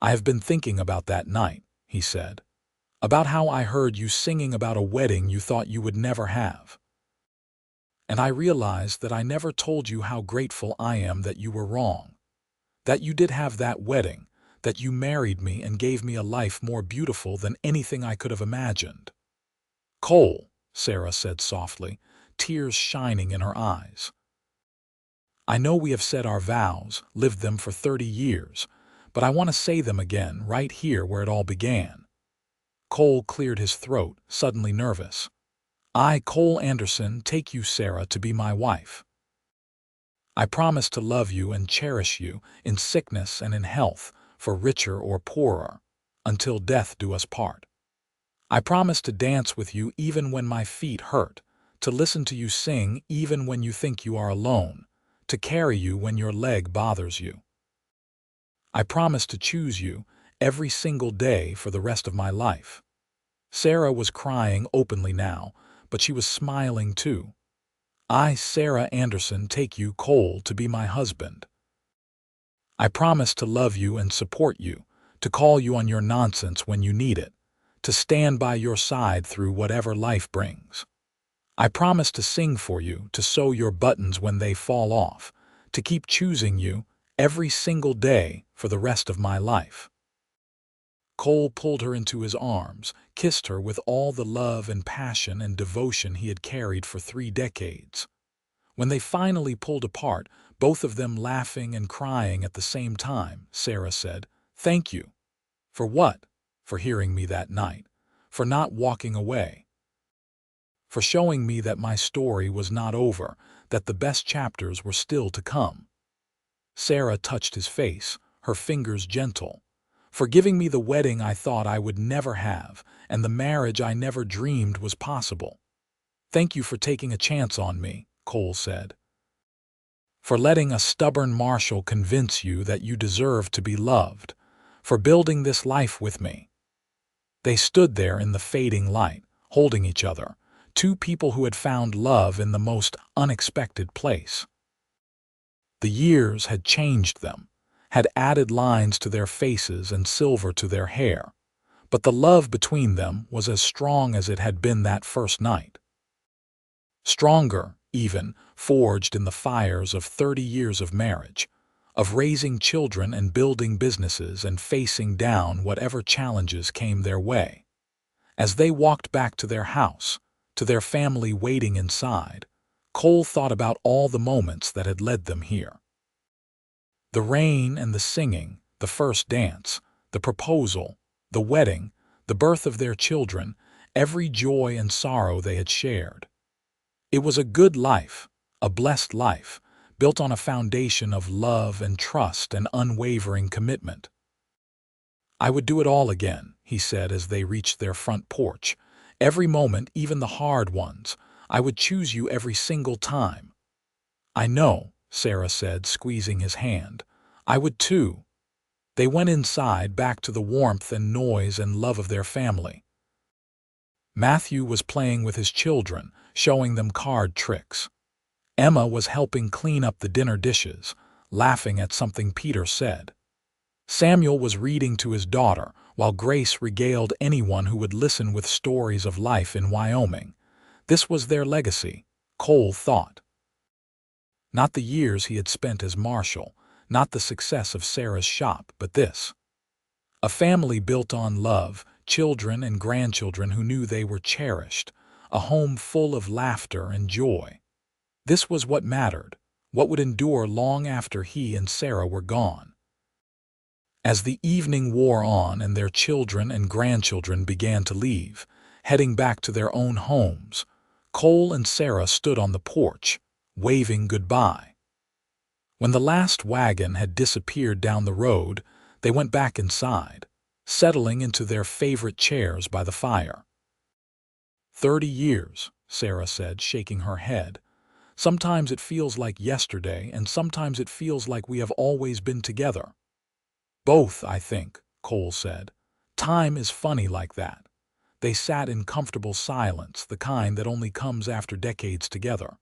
"I have been thinking about that night," he said. "About how I heard you singing about a wedding you thought you would never have. And I realized that I never told you how grateful I am that you were wrong. That you did have that wedding, that you married me and gave me a life more beautiful than anything I could have imagined." "Cole," Sarah said softly, tears shining in her eyes. "I know we have said our vows, lived them for 30 years, but I want to say them again, right here where it all began." Cole cleared his throat, suddenly nervous. "I, Cole Anderson, take you, Sarah, to be my wife. I promise to love you and cherish you, in sickness and in health, for richer or poorer, until death do us part. I promise to dance with you even when my feet hurt, to listen to you sing even when you think you are alone, to carry you when your leg bothers you. I promise to choose you every single day for the rest of my life." Sarah was crying openly now, but she was smiling too. "I, Sarah Anderson, take you, Cole, to be my husband. I promise to love you and support you, to call you on your nonsense when you need it, to stand by your side through whatever life brings. I promise to sing for you, to sew your buttons when they fall off, to keep choosing you every single day for the rest of my life." Cole pulled her into his arms, kissed her with all the love and passion and devotion he had carried for 3 decades. When they finally pulled apart, both of them laughing and crying at the same time, Sarah said, "Thank you." "For what?" "For hearing me that night. For not walking away. For showing me that my story was not over, that the best chapters were still to come." Sarah touched his face, her fingers gentle. "For giving me the wedding I thought I would never have, and the marriage I never dreamed was possible." "Thank you for taking a chance on me," Cole said. "For letting a stubborn Marshal convince you that you deserve to be loved. For building this life with me." They stood there in the fading light, holding each other, two people who had found love in the most unexpected place. The years had changed them, had added lines to their faces and silver to their hair, but the love between them was as strong as it had been that first night. Stronger, even, forged in the fires of 30 years of marriage, of raising children and building businesses and facing down whatever challenges came their way. As they walked back to their house, to their family waiting inside, Cole thought about all the moments that had led them here. The rain and the singing, the first dance, the proposal, the wedding, the birth of their children, every joy and sorrow they had shared. It was a good life, a blessed life, built on a foundation of love and trust and unwavering commitment. "I would do it all again," he said as they reached their front porch. "Every moment, even the hard ones. I would choose you every single time." "I know," Sarah said, squeezing his hand. "I would too." They went inside, back to the warmth and noise and love of their family. Matthew was playing with his children, showing them card tricks. Emma was helping clean up the dinner dishes, laughing at something Peter said. Samuel was reading to his daughter, while Grace regaled anyone who would listen with stories of life in Wyoming. This was their legacy, Cole thought. Not the years he had spent as Marshal, not the success of Sarah's shop, but this. A family built on love, children and grandchildren who knew they were cherished, a home full of laughter and joy. This was what mattered, what would endure long after he and Sarah were gone. As the evening wore on and their children and grandchildren began to leave, heading back to their own homes, Cole and Sarah stood on the porch, waving goodbye. When the last wagon had disappeared down the road, they went back inside, settling into their favorite chairs by the fire. 30 years, Sarah said, shaking her head. "Sometimes it feels like yesterday, and sometimes it feels like we have always been together." "Both, I think," Cole said. "Time is funny like that." They sat in comfortable silence, the kind that only comes after decades together.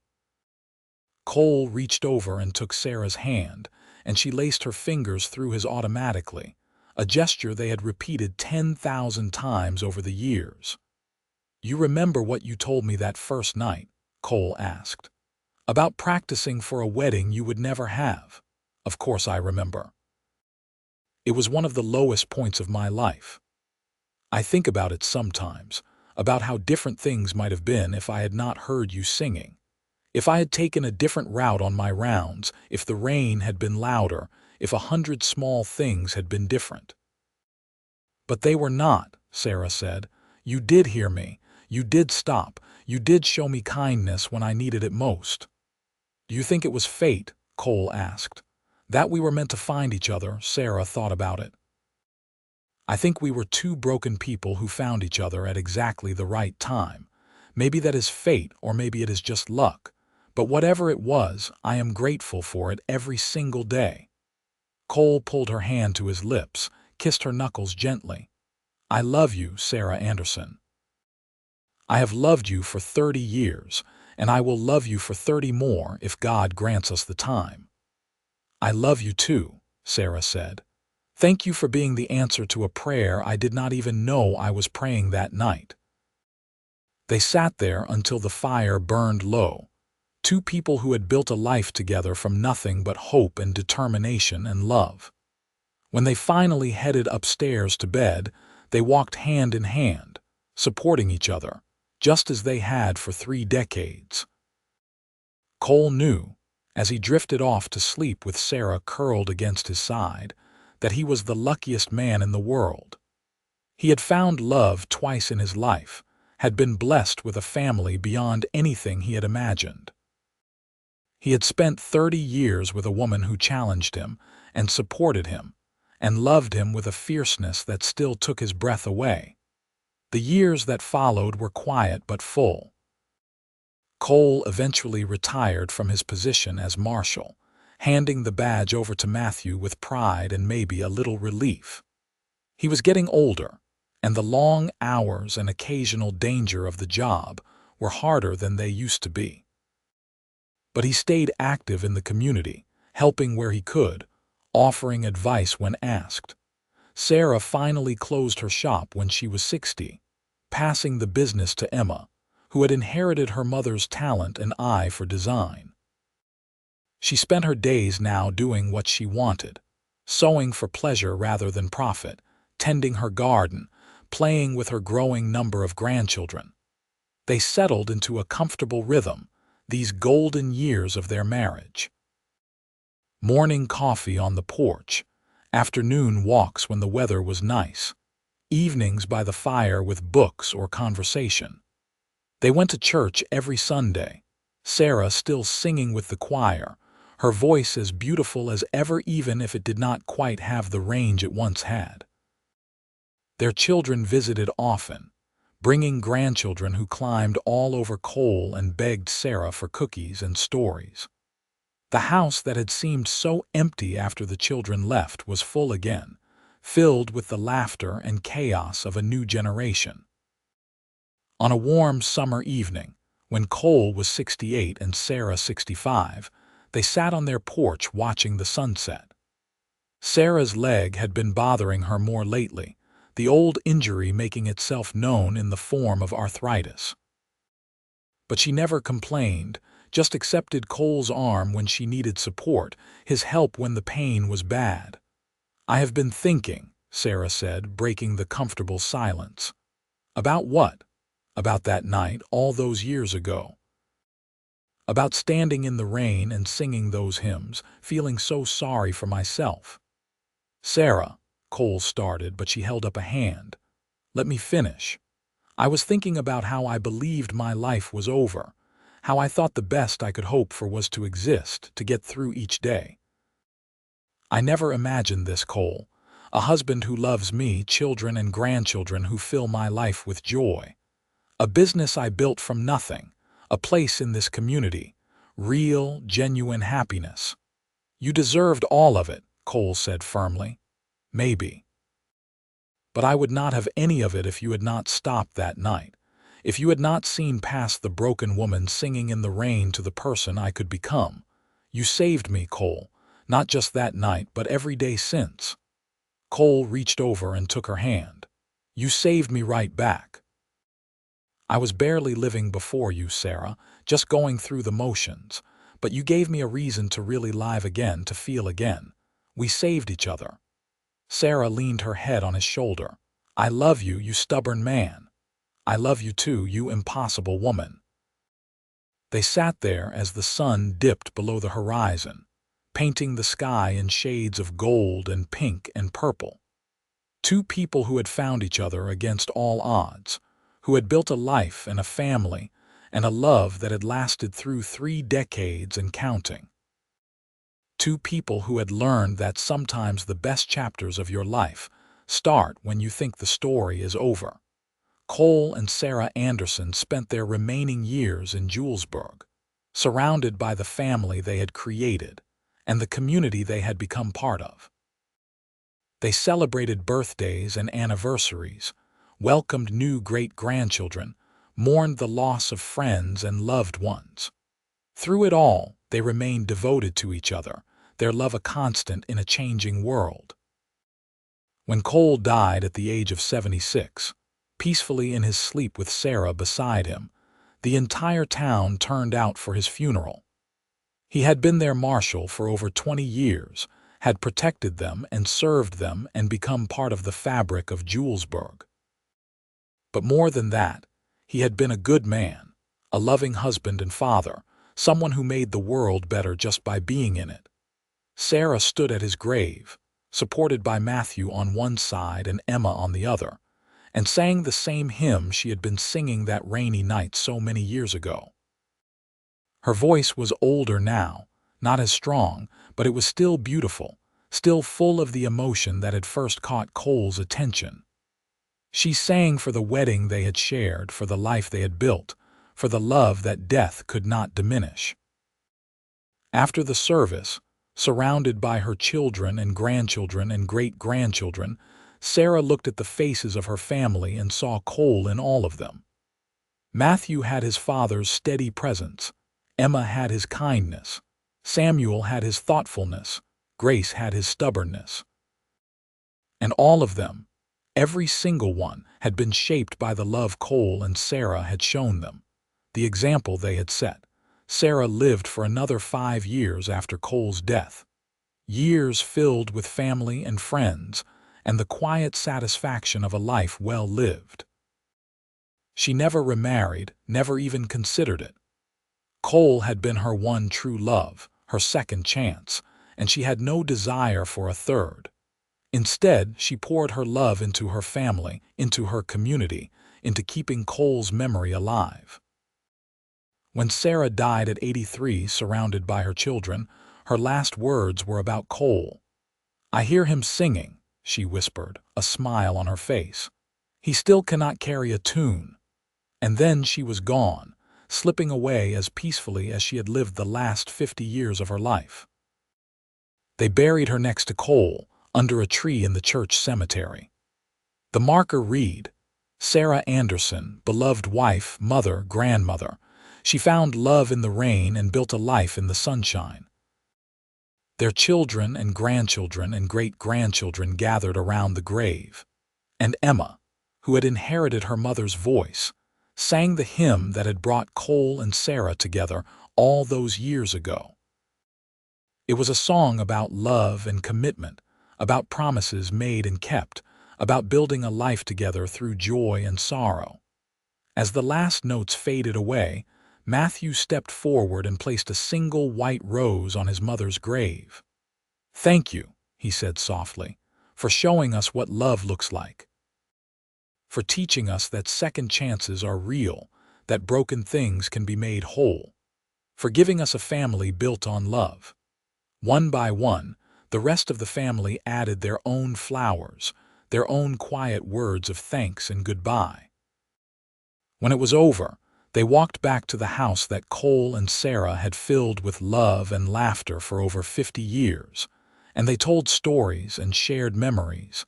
Cole reached over and took Sarah's hand, and she laced her fingers through his automatically, a gesture they had repeated 10,000 times over the years. "You remember what you told me that first night?" Cole asked. "About practicing for a wedding you would never have." "Of course I remember. It was one of the lowest points of my life. I think about it sometimes, about how different things might have been if I had not heard you singing. If I had taken a different route on my rounds, if the rain had been louder, if 100 small things had been different." "But they were not," Sarah said. "You did hear me. You did stop. You did show me kindness when I needed it most." "Do you think it was fate?" Cole asked. "That we were meant to find each other?" Sarah thought about it. "I think we were two broken people who found each other at exactly the right time. Maybe that is fate, or maybe it is just luck. But whatever it was, I am grateful for it every single day." Cole pulled her hand to his lips, kissed her knuckles gently. "I love you, Sarah Anderson. I have loved you for 30 years, and I will love you for 30 more if God grants us the time." "I love you too," Sarah said. "Thank you for being the answer to a prayer I did not even know I was praying that night." They sat there until the fire burned low, two people who had built a life together from nothing but hope and determination and love. When they finally headed upstairs to bed, they walked hand in hand, supporting each other, just as they had for 3 decades. Cole knew, as he drifted off to sleep with Sarah curled against his side, that he was the luckiest man in the world. He had found love twice in his life, had been blessed with a family beyond anything he had imagined. He had spent 30 years with a woman who challenged him and supported him, and loved him with a fierceness that still took his breath away. The years that followed were quiet but full. Cole eventually retired from his position as marshal, handing the badge over to Matthew with pride and maybe a little relief. He was getting older, and the long hours and occasional danger of the job were harder than they used to be. But he stayed active in the community, helping where he could, offering advice when asked. Sarah finally closed her shop when she was 60, passing the business to Emma, who had inherited her mother's talent and eye for design. She spent her days now doing what she wanted, sewing for pleasure rather than profit, tending her garden, playing with her growing number of grandchildren. They settled into a comfortable rhythm, these golden years of their marriage. Morning coffee on the porch, afternoon walks when the weather was nice, evenings by the fire with books or conversation. They went to church every Sunday, Sarah still singing with the choir, her voice as beautiful as ever even if it did not quite have the range it once had. Their children visited often, bringing grandchildren who climbed all over Cole and begged Sarah for cookies and stories. The house that had seemed so empty after the children left was full again, filled with the laughter and chaos of a new generation. On a warm summer evening, when Cole was 68 and Sarah 65, they sat on their porch watching the sunset. Sarah's leg had been bothering her more lately, the old injury making itself known in the form of arthritis. But she never complained, just accepted Cole's arm when she needed support, his help when the pain was bad. "I have been thinking," Sarah said, breaking the comfortable silence. "About what?" "About that night all those years ago. About standing in the rain and singing those hymns, feeling so sorry for myself." "Sarah," Cole started, but she held up a hand. "Let me finish. I was thinking about how I believed my life was over, how I thought the best I could hope for was to exist, to get through each day. I never imagined this, Cole. A husband who loves me, children and grandchildren who fill my life with joy. A business I built from nothing, a place in this community, real, genuine happiness." "You deserved all of it," Cole said firmly. "Maybe. But I would not have any of it if you had not stopped that night, if you had not seen past the broken woman singing in the rain to the person I could become. You saved me, Cole, not just that night, but every day since." Cole reached over and took her hand. "You saved me right back. I was barely living before you, Sarah, just going through the motions, but you gave me a reason to really live again, to feel again. We saved each other." Sarah leaned her head on his shoulder. "I love you, you stubborn man. I love you too, you impossible woman." They sat there as the sun dipped below the horizon, painting the sky in shades of gold and pink and purple. Two people who had found each other against all odds, who had built a life and a family and a love that had lasted through 3 decades and counting. Two people who had learned that sometimes the best chapters of your life start when you think the story is over. Cole and Sarah Anderson spent their remaining years in Julesburg, surrounded by the family they had created and the community they had become part of. They celebrated birthdays and anniversaries, welcomed new great-grandchildren, mourned the loss of friends and loved ones. Through it all, they remained devoted to each other, their love a constant in a changing world. When Cole died at the age of 76, peacefully in his sleep with Sarah beside him, the entire town turned out for his funeral. He had been their marshal for over 20 years, had protected them and served them and become part of the fabric of Julesburg. But more than that, he had been a good man, a loving husband and father, someone who made the world better just by being in it. Sarah stood at his grave, supported by Matthew on one side and Emma on the other, and sang the same hymn she had been singing that rainy night so many years ago. Her voice was older now, not as strong, but it was still beautiful, still full of the emotion that had first caught Cole's attention. She sang for the wedding they had shared, for the life they had built, for the love that death could not diminish. After the service, surrounded by her children and grandchildren and great-grandchildren, Sarah looked at the faces of her family and saw Cole in all of them. Matthew had his father's steady presence, Emma had his kindness, Samuel had his thoughtfulness, Grace had his stubbornness. And all of them, every single one, had been shaped by the love Cole and Sarah had shown them, the example they had set. Sarah lived for another 5 years after Cole's death, years filled with family and friends and the quiet satisfaction of a life well lived. She never remarried, never even considered it. Cole had been her one true love, her second chance, and she had no desire for a third. Instead, she poured her love into her family, into her community, into keeping Cole's memory alive. When Sarah died at 83, surrounded by her children, her last words were about Cole. "I hear him singing," she whispered, a smile on her face. "He still cannot carry a tune." And then she was gone, slipping away as peacefully as she had lived the last 50 years of her life. They buried her next to Cole, under a tree in the church cemetery. The marker read, "Sarah Anderson, beloved wife, mother, grandmother. She found love in the rain and built a life in the sunshine." Their children and grandchildren and great-grandchildren gathered around the grave, and Emma, who had inherited her mother's voice, sang the hymn that had brought Cole and Sarah together all those years ago. It was a song about love and commitment, about promises made and kept, about building a life together through joy and sorrow. As the last notes faded away, Matthew stepped forward and placed a single white rose on his mother's grave. "Thank you," he said softly, "for showing us what love looks like. For teaching us that second chances are real, that broken things can be made whole. For giving us a family built on love." One by one, the rest of the family added their own flowers, their own quiet words of thanks and goodbye. When it was over, they walked back to the house that Cole and Sarah had filled with love and laughter for over 50 years, and they told stories and shared memories,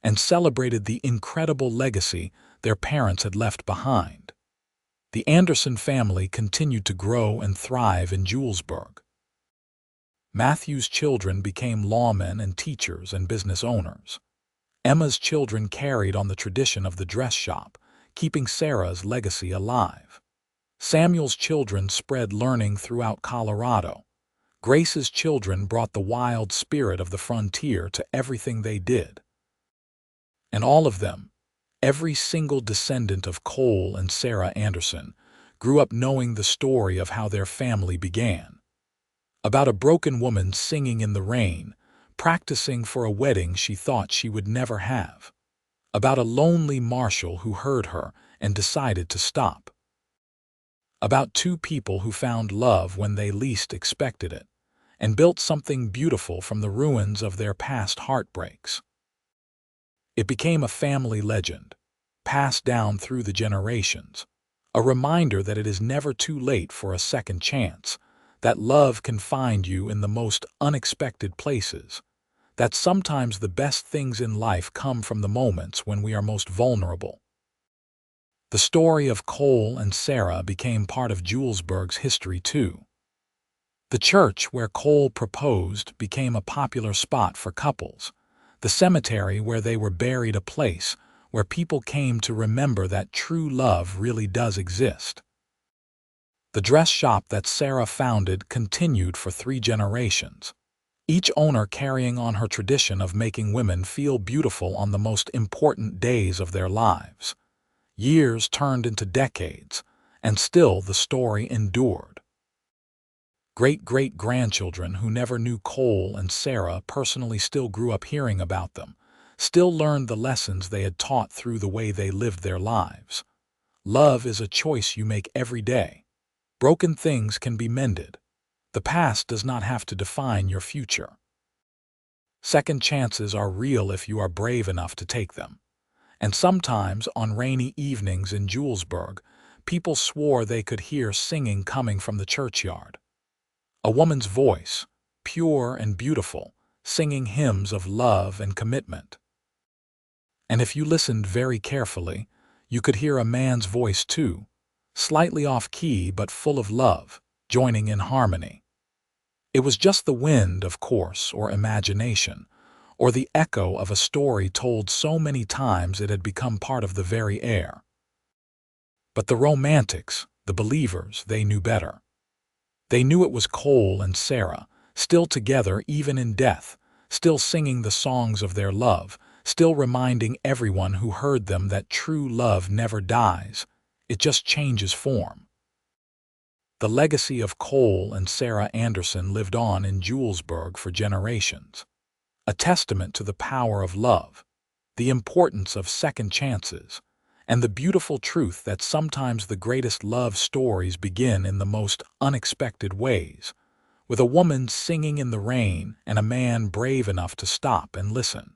and celebrated the incredible legacy their parents had left behind. The Anderson family continued to grow and thrive in Julesburg. Matthew's children became lawmen and teachers and business owners. Emma's children carried on the tradition of the dress shop, keeping Sarah's legacy alive. Samuel's children spread learning throughout Colorado. Grace's children brought the wild spirit of the frontier to everything they did. And all of them, every single descendant of Cole and Sarah Anderson, grew up knowing the story of how their family began. About a broken woman singing in the rain, practicing for a wedding she thought she would never have. About a lonely marshal who heard her and decided to stop. About two people who found love when they least expected it, and built something beautiful from the ruins of their past heartbreaks. It became a family legend, passed down through the generations, a reminder that it is never too late for a second chance, that love can find you in the most unexpected places, that sometimes the best things in life come from the moments when we are most vulnerable. The story of Cole and Sarah became part of Julesburg's history too. The church where Cole proposed became a popular spot for couples, the cemetery where they were buried a place where people came to remember that true love really does exist. The dress shop that Sarah founded continued for 3 generations, each owner carrying on her tradition of making women feel beautiful on the most important days of their lives. Years turned into decades, and still the story endured. Great-great-grandchildren who never knew Cole and Sarah personally still grew up hearing about them, still learned the lessons they had taught through the way they lived their lives. Love is a choice you make every day. Broken things can be mended. The past does not have to define your future. Second chances are real if you are brave enough to take them. And sometimes, on rainy evenings in Julesburg, people swore they could hear singing coming from the churchyard. A woman's voice, pure and beautiful, singing hymns of love and commitment. And if you listened very carefully, you could hear a man's voice too, slightly off-key but full of love, joining in harmony. It was just the wind, of course, or imagination, or the echo of a story told so many times it had become part of the very air. But the romantics, the believers, they knew better. They knew it was Cole and Sarah, still together even in death, still singing the songs of their love, still reminding everyone who heard them that true love never dies, it just changes form. The legacy of Cole and Sarah Anderson lived on in Julesburg for generations, a testament to the power of love, the importance of second chances, and the beautiful truth that sometimes the greatest love stories begin in the most unexpected ways, with a woman singing in the rain and a man brave enough to stop and listen.